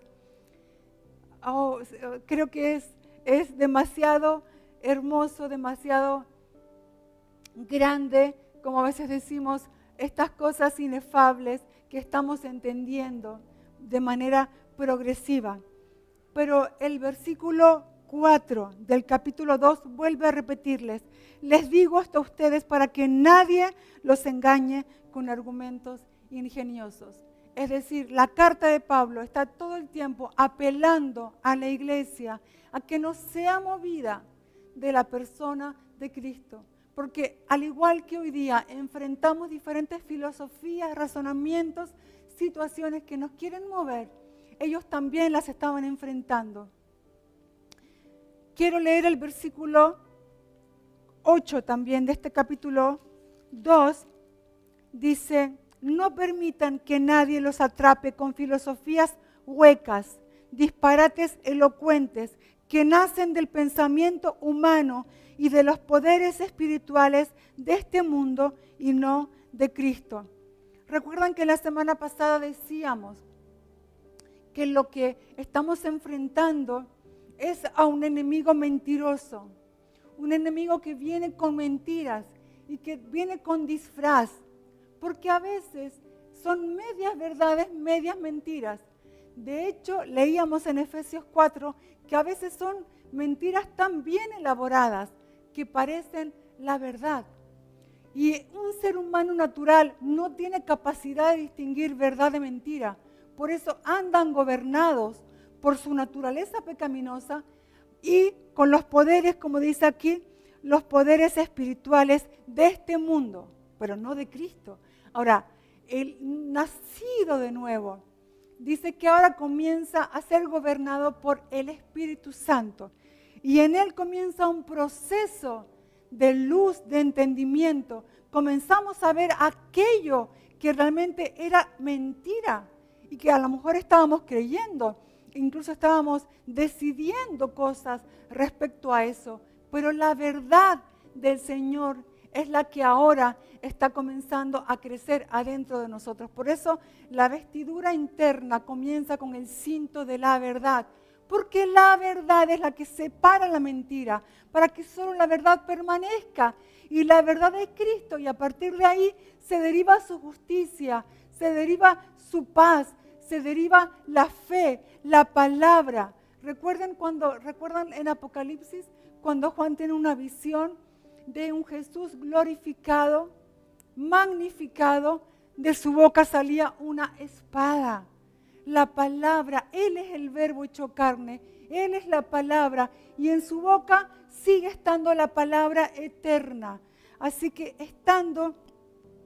Creo que es demasiado hermoso, demasiado grande, como a veces decimos, estas cosas inefables que estamos entendiendo de manera progresiva. Pero el versículo 4 del capítulo 2 vuelve a repetirles: les digo esto a ustedes para que nadie los engañe con argumentos ingeniosos. Es decir, la carta de Pablo está todo el tiempo apelando a la iglesia a que no sea movida de la persona de Cristo. Porque al igual que hoy día enfrentamos diferentes filosofías, razonamientos, situaciones que nos quieren mover, ellos también las estaban enfrentando. Quiero leer el versículo 8 también de este capítulo 2. Dice: no permitan que nadie los atrape con filosofías huecas, disparates elocuentes que nacen del pensamiento humano y de los poderes espirituales de este mundo y no de Cristo. Recuerdan que la semana pasada decíamos que lo que estamos enfrentando es a un enemigo mentiroso, un enemigo que viene con mentiras y que viene con disfraz, porque a veces son medias verdades, medias mentiras. De hecho, leíamos en Efesios 4 que a veces son mentiras tan bien elaboradas que parecen la verdad. Y un ser humano natural no tiene capacidad de distinguir verdad de mentira. Por eso andan gobernados por su naturaleza pecaminosa y con los poderes, como dice aquí, los poderes espirituales de este mundo, pero no de Cristo. Ahora, el nacido de nuevo dice que ahora comienza a ser gobernado por el Espíritu Santo. Y en él comienza un proceso de luz, de entendimiento. Comenzamos a ver aquello que realmente era mentira y que a lo mejor estábamos creyendo. Incluso estábamos decidiendo cosas respecto a eso. Pero la verdad del Señor es la que ahora está comenzando a crecer adentro de nosotros. Por eso la vestidura interna comienza con el cinto de la verdad, porque la verdad es la que separa la mentira, para que solo la verdad permanezca. Y la verdad es Cristo, y a partir de ahí se deriva su justicia, se deriva su paz, se deriva la fe, la palabra. ¿Recuerdan en Apocalipsis cuando Juan tiene una visión de un Jesús glorificado, magnificado? De su boca salía una espada. La palabra, Él es el verbo hecho carne, Él es la palabra, y en su boca sigue estando la palabra eterna. Así que estando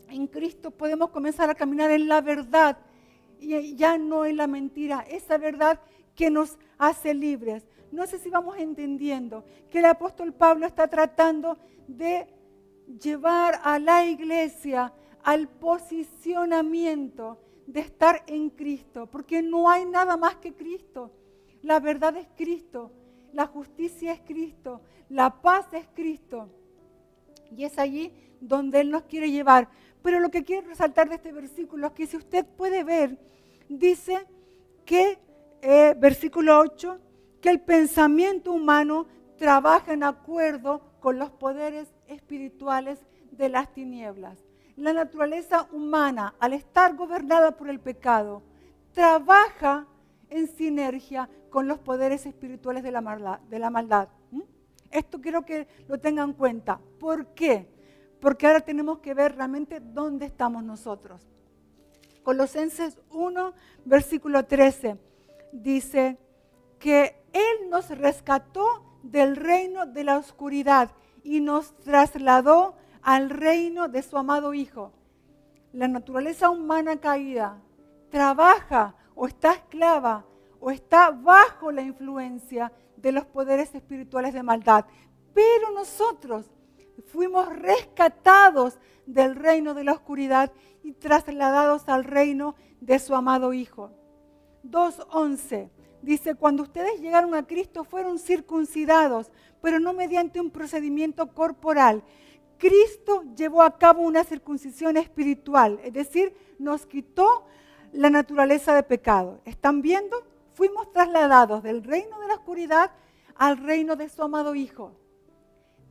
en Cristo podemos comenzar a caminar en la verdad, y ya no en la mentira, esa verdad que nos hace libres. No sé si vamos entendiendo que el apóstol Pablo está tratando de llevar a la iglesia al posicionamiento de estar en Cristo, porque no hay nada más que Cristo. La verdad es Cristo, la justicia es Cristo, la paz es Cristo, y es allí donde Él nos quiere llevar. Pero lo que quiero resaltar de este versículo es que si usted puede ver, dice que, versículo 8, que el pensamiento humano trabaja en acuerdo con los poderes espirituales de las tinieblas. La naturaleza humana, al estar gobernada por el pecado, trabaja en sinergia con los poderes espirituales de la maldad. Esto quiero que lo tengan en cuenta. ¿Por qué? Porque ahora tenemos que ver realmente dónde estamos nosotros. Colosenses 1, versículo 13, dice que Él nos rescató del reino de la oscuridad y nos trasladó al reino de su amado Hijo. La naturaleza humana caída trabaja o está esclava o está bajo la influencia de los poderes espirituales de maldad. Pero nosotros fuimos rescatados del reino de la oscuridad y trasladados al reino de su amado Hijo. 2:11 dice, cuando ustedes llegaron a Cristo fueron circuncidados, pero no mediante un procedimiento corporal. Cristo llevó a cabo una circuncisión espiritual, es decir, nos quitó la naturaleza de pecado. ¿Están viendo? Fuimos trasladados del reino de la oscuridad al reino de su amado Hijo.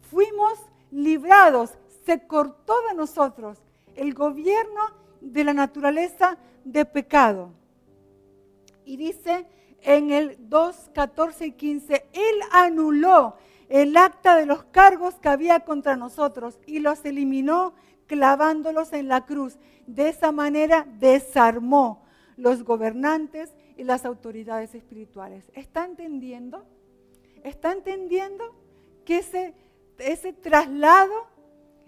Fuimos librados, se cortó de nosotros el gobierno de la naturaleza de pecado. Y dice en el 2, 14 y 15, Él anuló el acta de los cargos que había contra nosotros y los eliminó clavándolos en la cruz. De esa manera desarmó los gobernantes y las autoridades espirituales. ¿Está entendiendo? ¿Está entendiendo que ese traslado,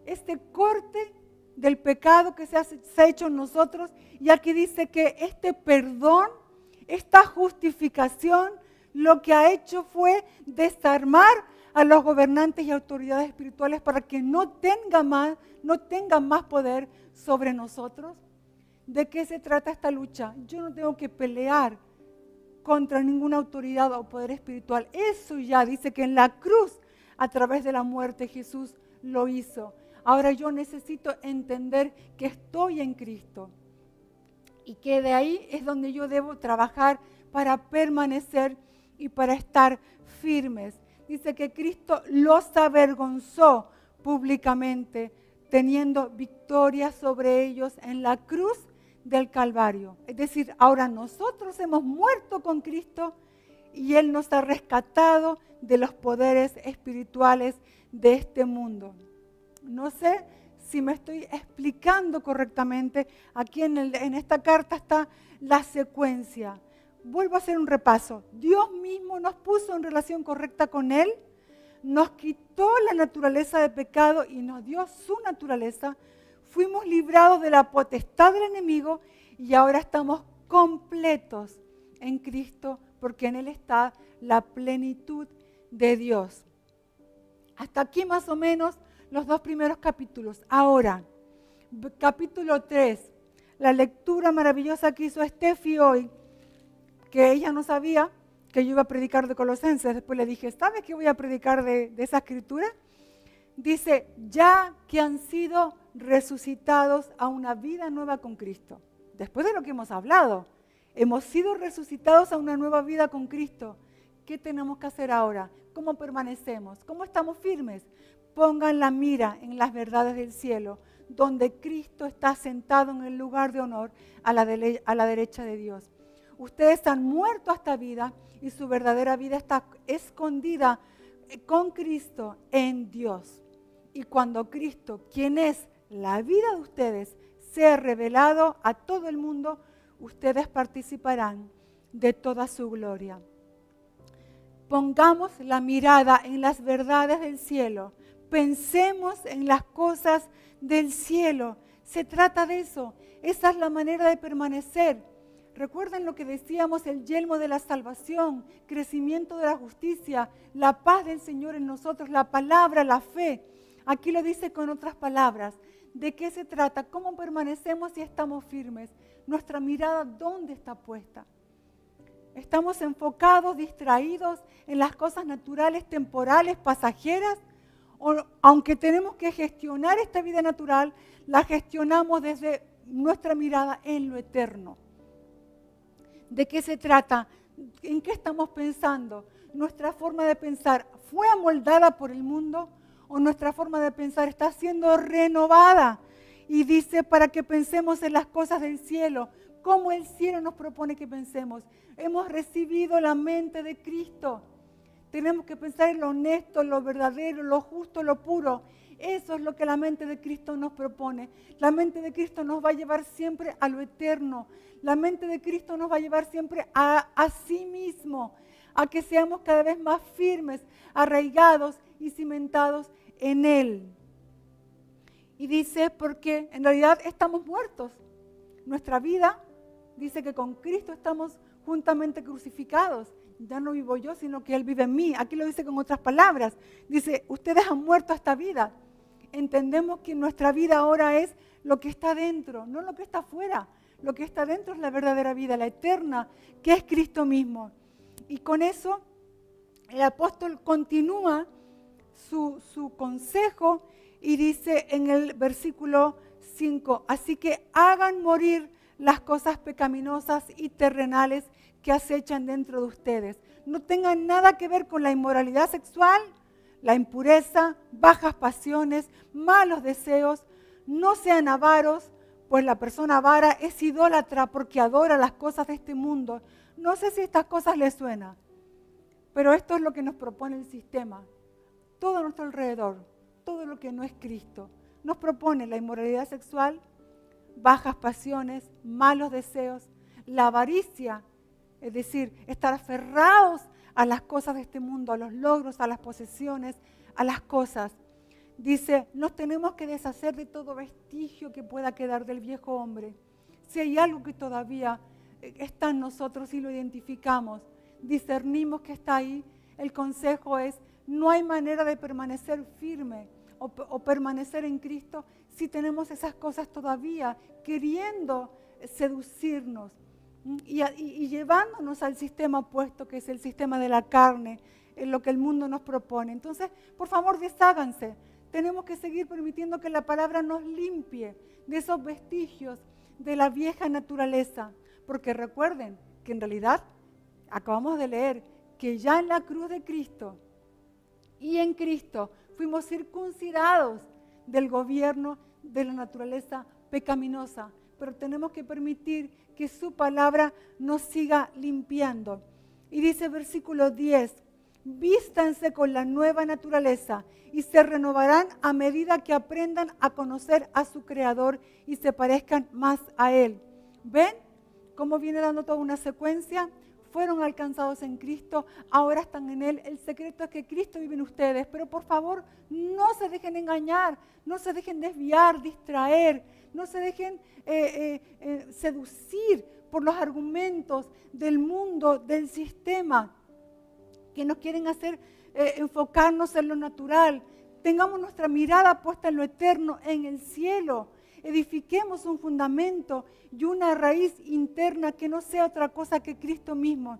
este corte del pecado que se ha hecho en nosotros, y aquí dice que este perdón, esta justificación, lo que ha hecho fue desarmar a los gobernantes y autoridades espirituales para que no tengan más poder sobre nosotros? ¿De qué se trata esta lucha? Yo no tengo que pelear contra ninguna autoridad o poder espiritual. Eso ya dice que en la cruz, a través de la muerte, Jesús lo hizo. Ahora yo necesito entender que estoy en Cristo y que de ahí es donde yo debo trabajar para permanecer y para estar firmes. Dice que Cristo los avergonzó públicamente, teniendo victoria sobre ellos en la cruz del Calvario. Es decir, ahora nosotros hemos muerto con Cristo y Él nos ha rescatado de los poderes espirituales de este mundo. No sé si me estoy explicando correctamente. Aquí en esta carta está la secuencia. Vuelvo a hacer un repaso. Dios mismo nos puso en relación correcta con Él, nos quitó la naturaleza de pecado y nos dio su naturaleza. Fuimos librados de la potestad del enemigo y ahora estamos completos en Cristo porque en Él está la plenitud de Dios. Hasta aquí más o menos los 2 primeros capítulos. Ahora, capítulo 3, la lectura maravillosa que hizo Steffi hoy, que ella no sabía que yo iba a predicar de Colosenses. Después le dije, ¿sabes que voy a predicar de esa escritura? dice, ya que han sido resucitados a una vida nueva con Cristo. Después de lo que hemos hablado, hemos sido resucitados a una nueva vida con Cristo. ¿Qué tenemos que hacer ahora? ¿Cómo permanecemos? ¿Cómo estamos firmes? Pongan la mira en las verdades del cielo, donde Cristo está sentado en el lugar de honor a la derecha de Dios. Ustedes han muerto a esta vida y su verdadera vida está escondida con Cristo en Dios. Y cuando Cristo, quien es la vida de ustedes, sea revelado a todo el mundo, ustedes participarán de toda su gloria. Pongamos la mirada en las verdades del cielo. Pensemos en las cosas del cielo. Se trata de eso. Esa es la manera de permanecer. Recuerden lo que decíamos, el yelmo de la salvación, crecimiento de la justicia, la paz del Señor en nosotros, la palabra, la fe. Aquí lo dice con otras palabras. ¿De qué se trata? ¿Cómo permanecemos si estamos firmes? Nuestra mirada, ¿dónde está puesta? ¿Estamos enfocados, distraídos en las cosas naturales, temporales, pasajeras? O, aunque tenemos que gestionar esta vida natural, la gestionamos desde nuestra mirada en lo eterno. ¿De qué se trata? ¿En qué estamos pensando? ¿Nuestra forma de pensar fue amoldada por el mundo o nuestra forma de pensar está siendo renovada? Y dice para que pensemos en las cosas del cielo, como el cielo nos propone que pensemos. Hemos recibido la mente de Cristo. Tenemos que pensar en lo honesto, lo verdadero, lo justo, lo puro. Eso es lo que la mente de Cristo nos propone. La mente de Cristo nos va a llevar siempre a lo eterno. La mente de Cristo nos va a llevar siempre a sí mismo, a que seamos cada vez más firmes, arraigados y cimentados en Él. Y dice, porque en realidad estamos muertos. Nuestra vida dice que con Cristo estamos juntamente crucificados. Ya no vivo yo, sino que Él vive en mí. Aquí lo dice con otras palabras. Dice, ustedes han muerto a esta vida. Entendemos que nuestra vida ahora es lo que está dentro, no lo que está afuera. Lo que está dentro es la verdadera vida, la eterna, que es Cristo mismo. Y con eso el apóstol continúa su consejo y dice en el versículo 5, así que hagan morir las cosas pecaminosas y terrenales que acechan dentro de ustedes. No tengan nada que ver con la inmoralidad sexual, la impureza, bajas pasiones, malos deseos. No sean avaros, pues la persona avara es idólatra porque adora las cosas de este mundo. No sé si estas cosas les suenan, pero esto es lo que nos propone el sistema. Todo a nuestro alrededor, todo lo que no es Cristo, nos propone la inmoralidad sexual, bajas pasiones, malos deseos, la avaricia, es decir, estar aferrados a las cosas de este mundo, a los logros, a las posesiones, a las cosas. Dice, nos tenemos que deshacer de todo vestigio que pueda quedar del viejo hombre. Si hay algo que todavía está en nosotros y lo identificamos, discernimos que está ahí, el consejo es, no hay manera de permanecer firme o permanecer en Cristo si tenemos esas cosas todavía queriendo seducirnos y llevándonos al sistema opuesto, que es el sistema de la carne, en lo que el mundo nos propone. Entonces, por favor, desháganse. Tenemos que seguir permitiendo que la palabra nos limpie de esos vestigios de la vieja naturaleza. Porque recuerden que en realidad, acabamos de leer, que ya en la cruz de Cristo y en Cristo fuimos circuncidados del gobierno de la naturaleza pecaminosa. Pero tenemos que permitir que su palabra nos siga limpiando. Y dice versículo 10, vístanse con la nueva naturaleza y se renovarán a medida que aprendan a conocer a su Creador y se parezcan más a Él. ¿Ven cómo viene dando toda una secuencia? Fueron alcanzados en Cristo, ahora están en Él. El secreto es que Cristo vive en ustedes, pero por favor no se dejen engañar, no se dejen desviar, distraer, no se dejen seducir por los argumentos del mundo, del sistema, que nos quieren hacer enfocarnos en lo natural. Tengamos nuestra mirada puesta en lo eterno, en el cielo. Edifiquemos un fundamento y una raíz interna que no sea otra cosa que Cristo mismo.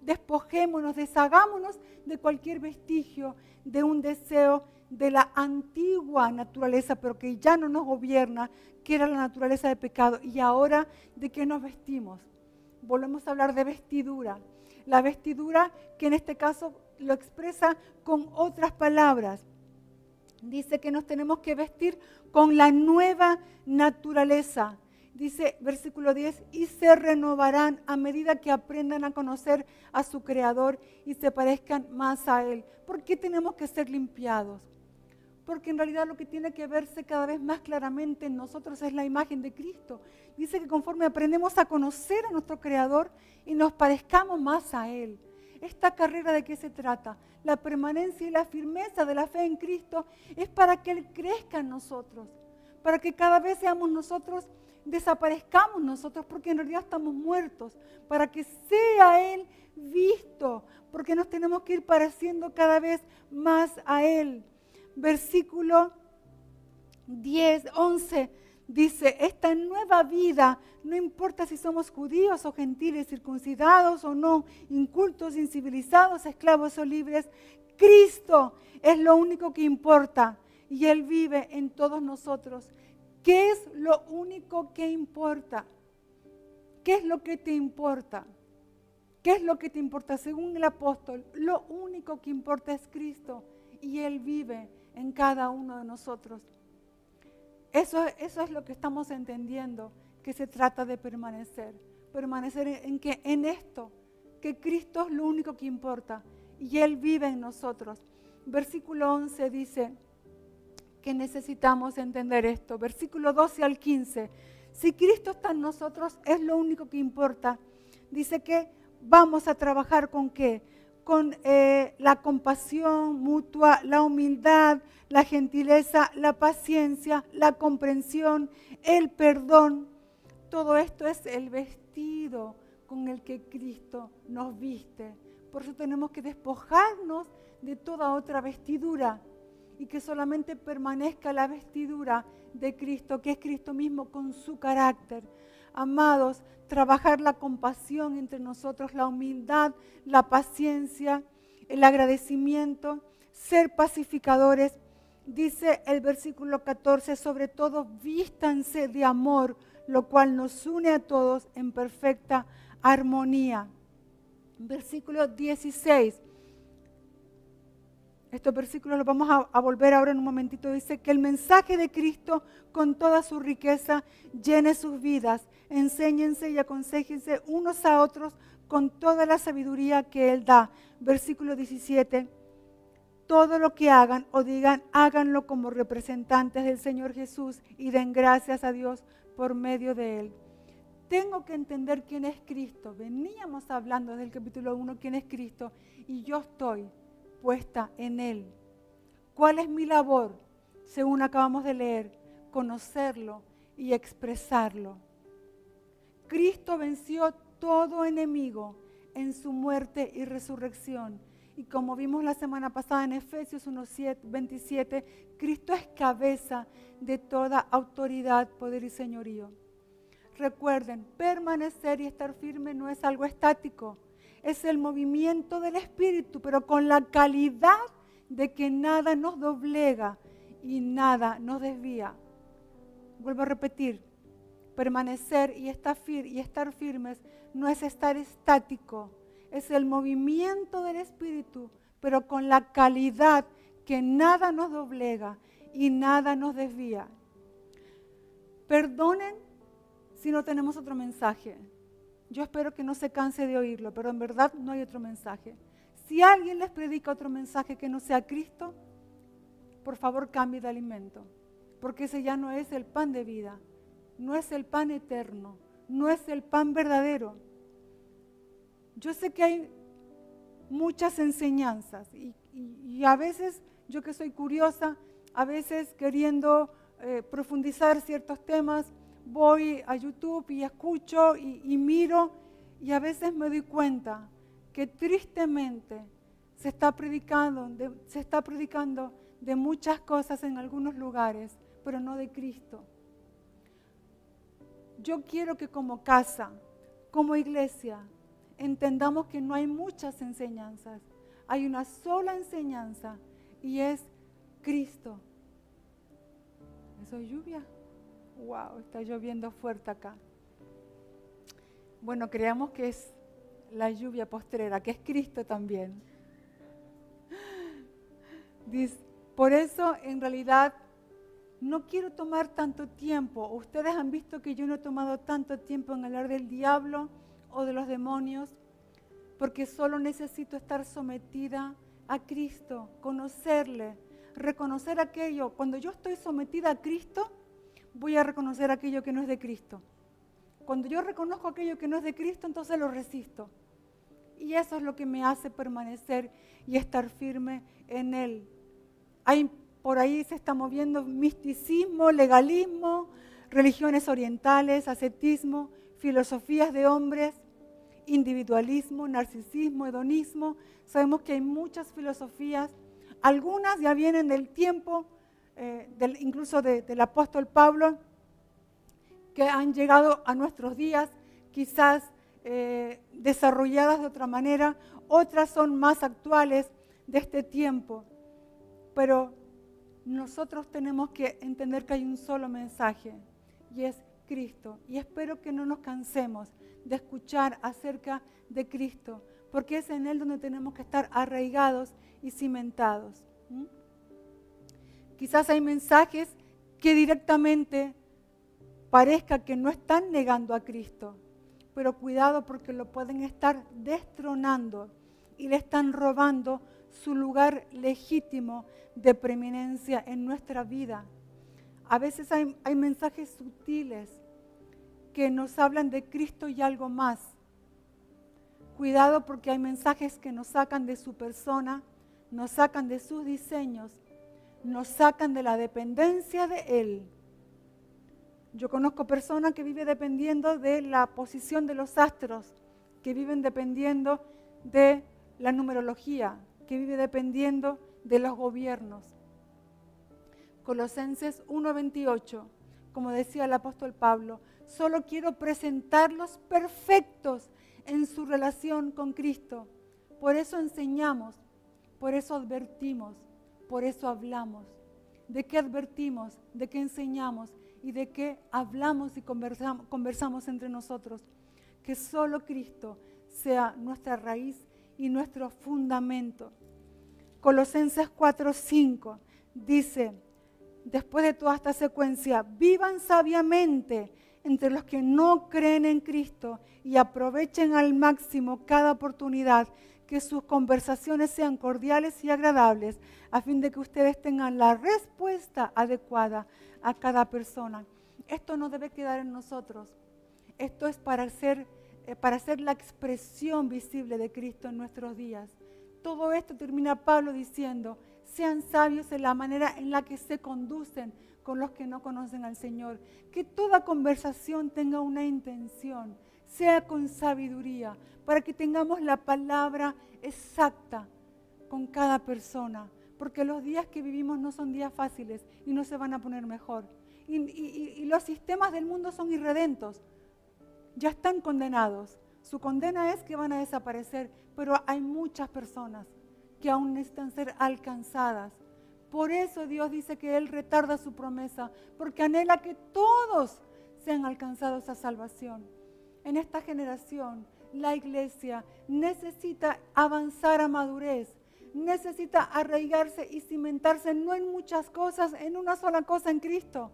Despojémonos, deshagámonos de cualquier vestigio de un deseo de la antigua naturaleza, pero que ya no nos gobierna, que era la naturaleza de pecado. Y ahora, ¿de qué nos vestimos? Volvemos a hablar de vestidura. La vestidura que en este caso lo expresa con otras palabras. Dice que nos tenemos que vestir con la nueva naturaleza. Dice versículo 10, y se renovarán a medida que aprendan a conocer a su Creador y se parezcan más a Él. ¿Por qué tenemos que ser limpiados? Porque en realidad lo que tiene que verse cada vez más claramente en nosotros es la imagen de Cristo. Dice que conforme aprendemos a conocer a nuestro Creador y nos parezcamos más a Él. ¿Esta carrera de qué se trata? La permanencia y la firmeza de la fe en Cristo es para que Él crezca en nosotros, para que cada vez seamos nosotros, desaparezcamos nosotros, porque en realidad estamos muertos, para que sea Él visto, porque nos tenemos que ir pareciendo cada vez más a Él. Versículo 10, 11 dice, esta nueva vida, no importa si somos judíos o gentiles, circuncidados o no, incultos, incivilizados, esclavos o libres, Cristo es lo único que importa y Él vive en todos nosotros. ¿Qué es lo único que importa? ¿Qué es lo que te importa? ¿Qué es lo que te importa? Según el apóstol, lo único que importa es Cristo y Él vive en cada uno de nosotros. Eso es lo que estamos entendiendo, que se trata de permanecer. Permanecer en esto, que Cristo es lo único que importa y Él vive en nosotros. Versículo 11 dice que necesitamos entender esto. Versículo 12 al 15. Si Cristo está en nosotros, es lo único que importa. Dice que vamos a trabajar ¿con qué? Con la compasión mutua, la humildad, la gentileza, la paciencia, la comprensión, el perdón. Todo esto es el vestido con el que Cristo nos viste. Por eso tenemos que despojarnos de toda otra vestidura y que solamente permanezca la vestidura de Cristo, que es Cristo mismo con su carácter. Amados, trabajar la compasión entre nosotros, la humildad, la paciencia, el agradecimiento, ser pacificadores. Dice el versículo 14, sobre todo vístanse de amor, lo cual nos une a todos en perfecta armonía. Versículo 16. Estos versículos los vamos a volver ahora en un momentito. Dice que el mensaje de Cristo con toda su riqueza llene sus vidas. Enséñense y aconséjense unos a otros con toda la sabiduría que Él da. Versículo 17. Todo lo que hagan o digan, háganlo como representantes del Señor Jesús y den gracias a Dios por medio de Él. Tengo que entender quién es Cristo. Veníamos hablando desde el capítulo 1 quién es Cristo y yo estoy puesta en Él. ¿Cuál es mi labor? Según acabamos de leer, conocerlo y expresarlo. Cristo venció todo enemigo en su muerte y resurrección. Y como vimos la semana pasada en Efesios 1:27, Cristo es cabeza de toda autoridad, poder y señorío. Recuerden, permanecer y estar firme no es algo estático. Es el movimiento del Espíritu, pero con la calidad de que nada nos doblega y nada nos desvía. Vuelvo a repetir, permanecer y estar firmes no es estar estático, es el movimiento del Espíritu, pero con la calidad que nada nos doblega y nada nos desvía. Perdonen si no tenemos otro mensaje. Yo espero que no se canse de oírlo, pero en verdad no hay otro mensaje. Si alguien les predica otro mensaje que no sea Cristo, por favor cambie de alimento, porque ese ya no es el pan de vida, no es el pan eterno, no es el pan verdadero. Yo sé que hay muchas enseñanzas y a veces, yo que soy curiosa, a veces queriendo profundizar ciertos temas, voy a YouTube y escucho y miro y a veces me doy cuenta que tristemente se está predicando de muchas cosas en algunos lugares, pero no de Cristo. Yo quiero que como casa, como iglesia, entendamos que no hay muchas enseñanzas, hay una sola enseñanza y es Cristo. ¿Eso es lluvia? Wow, está lloviendo fuerte acá. Bueno, creamos que es la lluvia postrera, que es Cristo también. Dice, por eso, en realidad, no quiero tomar tanto tiempo. Ustedes han visto que yo no he tomado tanto tiempo en hablar del diablo o de los demonios, porque solo necesito estar sometida a Cristo, conocerle, reconocer aquello. Cuando yo estoy sometida a Cristo, voy a reconocer aquello que no es de Cristo. Cuando yo reconozco aquello que no es de Cristo, entonces lo resisto. Y eso es lo que me hace permanecer y estar firme en Él. Por ahí se está moviendo misticismo, legalismo, religiones orientales, ascetismo, filosofías de hombres, individualismo, narcisismo, hedonismo. Sabemos que hay muchas filosofías. Algunas ya vienen del tiempo, incluso del apóstol Pablo, que han llegado a nuestros días, quizás desarrolladas de otra manera. Otras son más actuales de este tiempo. Pero nosotros tenemos que entender que hay un solo mensaje y es Cristo. Y espero que no nos cansemos de escuchar acerca de Cristo, porque es en Él donde tenemos que estar arraigados y cimentados. Quizás hay mensajes que directamente parezca que no están negando a Cristo, pero cuidado porque lo pueden estar destronando y le están robando su lugar legítimo de preeminencia en nuestra vida. A veces hay mensajes sutiles que nos hablan de Cristo y algo más. Cuidado porque hay mensajes que nos sacan de su persona, nos sacan de sus diseños, nos sacan de la dependencia de Él. Yo conozco personas que viven dependiendo de la posición de los astros, que viven dependiendo de la numerología, que vive dependiendo de los gobiernos. Colosenses 1:28, como decía el apóstol Pablo, solo quiero presentarlos perfectos en su relación con Cristo. Por eso enseñamos, por eso advertimos, por eso hablamos. ¿De qué advertimos? ¿De qué enseñamos? ¿Y de qué hablamos y conversamos entre nosotros? Que solo Cristo sea nuestra raíz y nuestro fundamento. Colosenses 4:5 dice, después de toda esta secuencia, vivan sabiamente entre los que no creen en Cristo y aprovechen al máximo cada oportunidad, que sus conversaciones sean cordiales y agradables, a fin de que ustedes tengan la respuesta adecuada a cada persona. Esto no debe quedar en nosotros. Esto es para ser la expresión visible de Cristo en nuestros días. Todo esto termina Pablo diciendo, sean sabios en la manera en la que se conducen con los que no conocen al Señor. Que toda conversación tenga una intención, sea con sabiduría, para que tengamos la palabra exacta con cada persona. Porque los días que vivimos no son días fáciles y no se van a poner mejor. Y los sistemas del mundo son irredentos. Ya están condenados. Su condena es que van a desaparecer, pero hay muchas personas que aún necesitan ser alcanzadas. Por eso Dios dice que Él retarda su promesa, porque anhela que todos sean alcanzados a salvación. En esta generación, la iglesia necesita avanzar a madurez, necesita arraigarse y cimentarse no en muchas cosas, en una sola cosa, en Cristo.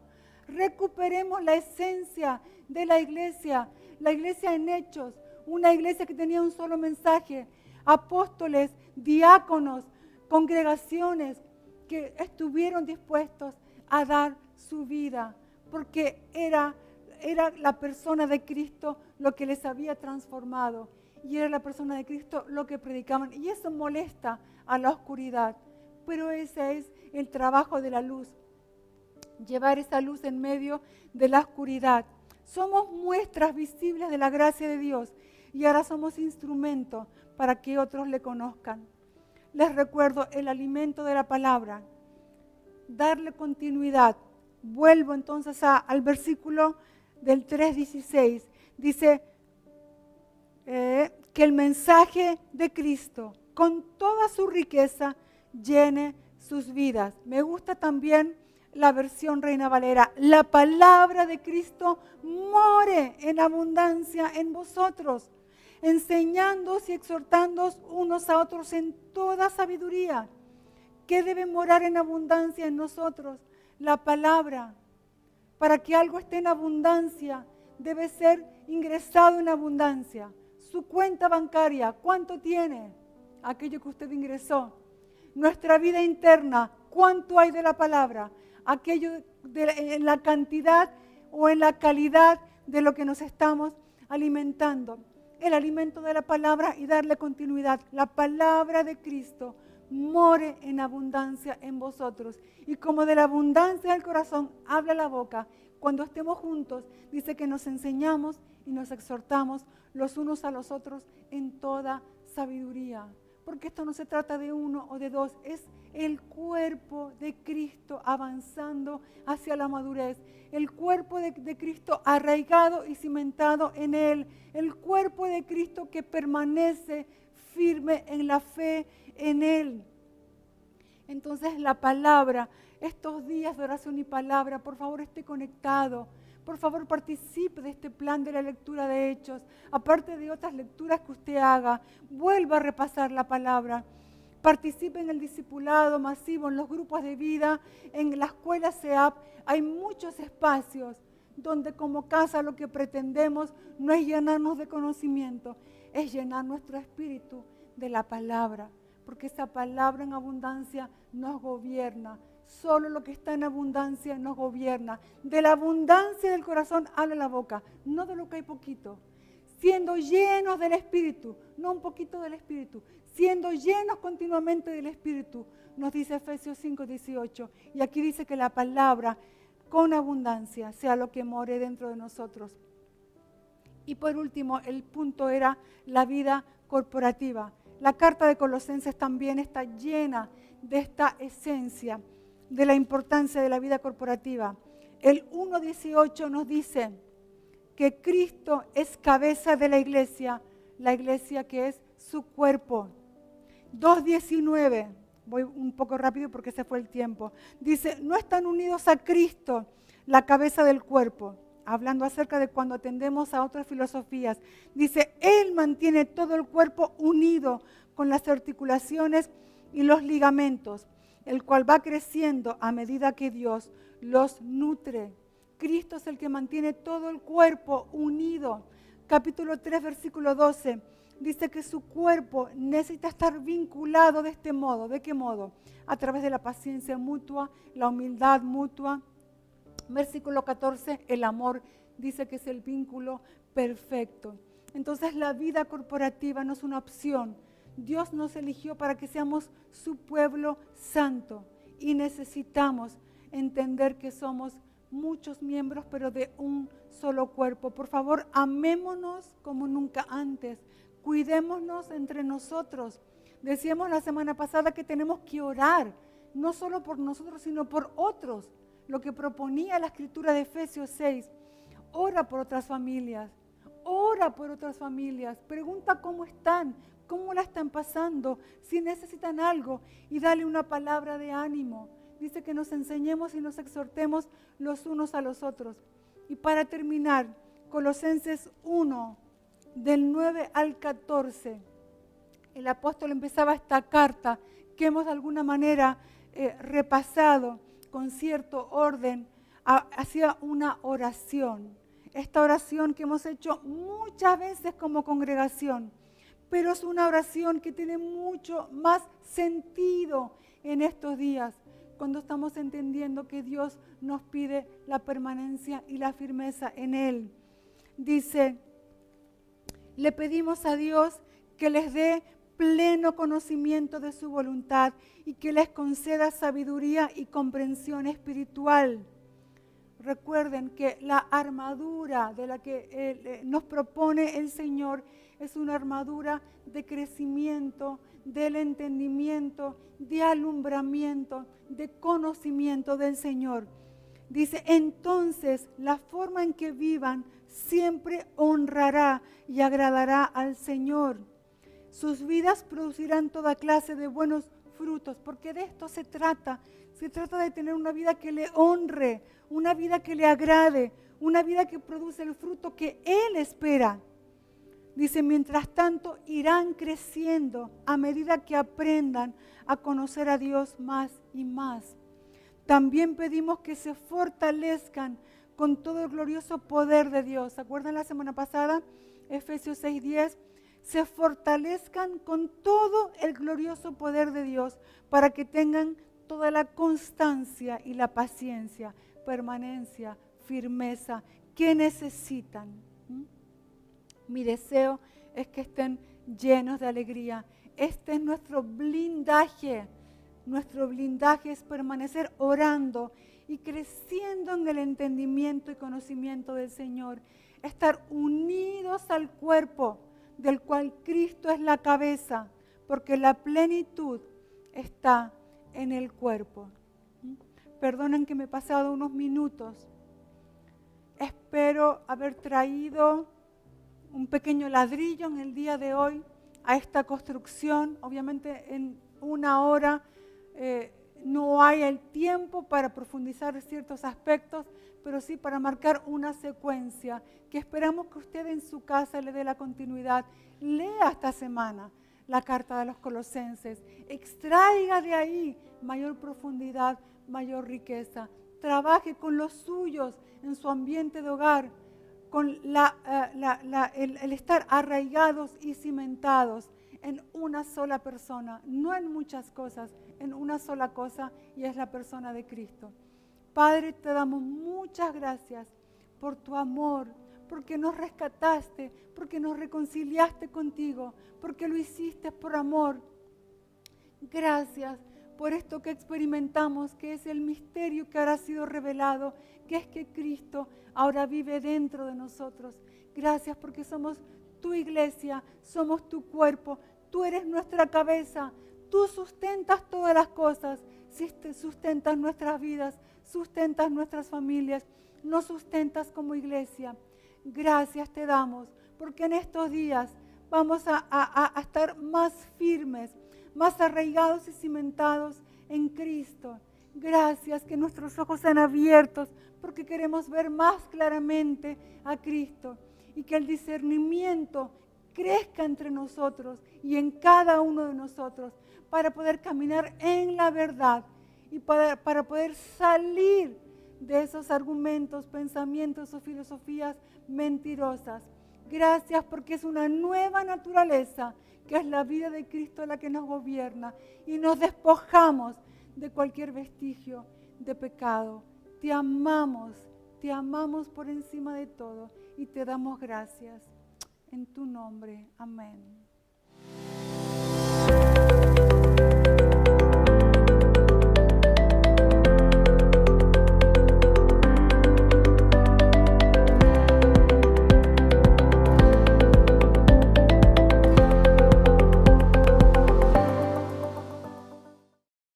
Recuperemos la esencia de la iglesia en hechos, una iglesia que tenía un solo mensaje, apóstoles, diáconos, congregaciones que estuvieron dispuestos a dar su vida, porque era la persona de Cristo lo que les había transformado, y era la persona de Cristo lo que predicaban, y eso molesta a la oscuridad, pero ese es el trabajo de la luz, llevar esa luz en medio de la oscuridad. Somos muestras visibles de la gracia de Dios, y ahora somos instrumentos para que otros le conozcan. Les recuerdo el alimento de la palabra, darle continuidad. Vuelvo entonces al versículo del 3:16. Dice que el mensaje de Cristo, con toda su riqueza, llene sus vidas. Me gusta también la versión Reina Valera. La palabra de Cristo more en abundancia en vosotros, enseñándoos y exhortándoos unos a otros en toda sabiduría. ¿Qué debe morar en abundancia en nosotros? La palabra. Para que algo esté en abundancia, debe ser ingresado en abundancia. Su cuenta bancaria, ¿cuánto tiene? Aquello que usted ingresó. Nuestra vida interna, ¿cuánto hay de la palabra? Aquello en la cantidad o en la calidad de lo que nos estamos alimentando. El alimento de la palabra y darle continuidad. La palabra de Cristo more en abundancia en vosotros. Y como de la abundancia del corazón habla la boca, cuando estemos juntos, dice que nos enseñamos y nos exhortamos los unos a los otros en toda sabiduría. Porque esto no se trata de uno o de dos, es el cuerpo de Cristo avanzando hacia la madurez. El cuerpo de Cristo arraigado y cimentado en Él. El cuerpo de Cristo que permanece firme en la fe en Él. Entonces la palabra, estos días de oración y palabra, por favor esté conectado. Por favor participe de este plan de la lectura de Hechos. Aparte de otras lecturas que usted haga, vuelva a repasar la palabra. Participe en el discipulado masivo, en los grupos de vida, en la escuela SEAP. Hay muchos espacios donde como casa lo que pretendemos no es llenarnos de conocimiento, es llenar nuestro espíritu de la palabra. Porque esa palabra en abundancia nos gobierna. Solo lo que está en abundancia nos gobierna. De la abundancia del corazón habla la boca, no de lo que hay poquito. Siendo llenos del Espíritu, no un poquito del Espíritu, siendo llenos continuamente del Espíritu, nos dice Efesios 5:18. Y aquí dice que la palabra con abundancia sea lo que more dentro de nosotros. Y por último, el punto era la vida corporativa. La carta de Colosenses también está llena de esta esencia de la importancia de la vida corporativa. El 1:18 nos dice que Cristo es cabeza de la iglesia que es su cuerpo. 2:19, voy un poco rápido porque se fue el tiempo, dice, no están unidos a Cristo, la cabeza del cuerpo. Hablando acerca de cuando atendemos a otras filosofías, dice, Él mantiene todo el cuerpo unido con las articulaciones y los ligamentos, el cual va creciendo a medida que Dios los nutre. Cristo es el que mantiene todo el cuerpo unido. Capítulo 3, versículo 12, dice que su cuerpo necesita estar vinculado de este modo. ¿De qué modo? A través de la paciencia mutua, la humildad mutua. Versículo 14, el amor dice que es el vínculo perfecto. Entonces la vida corporativa no es una opción. Dios nos eligió para que seamos su pueblo santo y necesitamos entender que somos muchos miembros, pero de un solo cuerpo. Por favor, amémonos como nunca antes. Cuidémonos entre nosotros. Decíamos la semana pasada que tenemos que orar, no solo por nosotros, sino por otros. Lo que proponía la escritura de Efesios 6. Ora por otras familias. Ora por otras familias. Pregunta cómo están. ¿Cómo la están pasando? Si necesitan algo y dale una palabra de ánimo. Dice que nos enseñemos y nos exhortemos los unos a los otros. Y para terminar, Colosenses 1, del 9 al 14. El apóstol empezaba esta carta que hemos de alguna manera repasado con cierto orden, hacía una oración. Esta oración que hemos hecho muchas veces como congregación. Pero es una oración que tiene mucho más sentido en estos días, cuando estamos entendiendo que Dios nos pide la permanencia y la firmeza en Él. Dice, le pedimos a Dios que les dé pleno conocimiento de su voluntad y que les conceda sabiduría y comprensión espiritual. Recuerden que la armadura de la que nos propone el Señor es una armadura de crecimiento, del entendimiento, de alumbramiento, de conocimiento del Señor. Dice, entonces la forma en que vivan siempre honrará y agradará al Señor. Sus vidas producirán toda clase de buenos frutos, porque de esto se trata. Se trata de tener una vida que le honre, una vida que le agrade, una vida que produce el fruto que Él espera. Dice, mientras tanto irán creciendo a medida que aprendan a conocer a Dios más y más. También pedimos que se fortalezcan con todo el glorioso poder de Dios. ¿Se acuerdan la semana pasada? Efesios 6:10. Se fortalezcan con todo el glorioso poder de Dios para que tengan toda la constancia y la paciencia, permanencia, firmeza que necesitan. Mi deseo es que estén llenos de alegría. Este es nuestro blindaje. Nuestro blindaje es permanecer orando y creciendo en el entendimiento y conocimiento del Señor. Estar unidos al cuerpo del cual Cristo es la cabeza, porque la plenitud está en el cuerpo. Perdonen que me he pasado unos minutos. Espero haber traído un pequeño ladrillo en el día de hoy a esta construcción. Obviamente en una hora no hay el tiempo para profundizar ciertos aspectos, pero sí para marcar una secuencia que esperamos que usted en su casa le dé la continuidad. Lea esta semana la carta de los Colosenses, extraiga de ahí mayor profundidad, mayor riqueza. Trabaje con los suyos en su ambiente de hogar, con el estar arraigados y cimentados en una sola persona, no en muchas cosas, en una sola cosa, y es la persona de Cristo. Padre, te damos muchas gracias por tu amor, porque nos rescataste, porque nos reconciliaste contigo, porque lo hiciste por amor. Gracias por esto que experimentamos, que es el misterio que ahora ha sido revelado, que es que Cristo ahora vive dentro de nosotros. Gracias porque somos tu iglesia, somos tu cuerpo, tú eres nuestra cabeza, tú sustentas todas las cosas, sustentas nuestras vidas, sustentas nuestras familias, nos sustentas como iglesia. Gracias te damos porque en estos días vamos a estar más firmes, más arraigados y cimentados en Cristo. Gracias que nuestros ojos sean abiertos porque queremos ver más claramente a Cristo y que el discernimiento crezca entre nosotros y en cada uno de nosotros para poder caminar en la verdad y para poder salir de esos argumentos, pensamientos o filosofías mentirosas. Gracias porque es una nueva naturaleza que es la vida de Cristo la que nos gobierna y nos despojamos de cualquier vestigio de pecado. Te amamos por encima de todo y te damos gracias. En tu nombre, amén.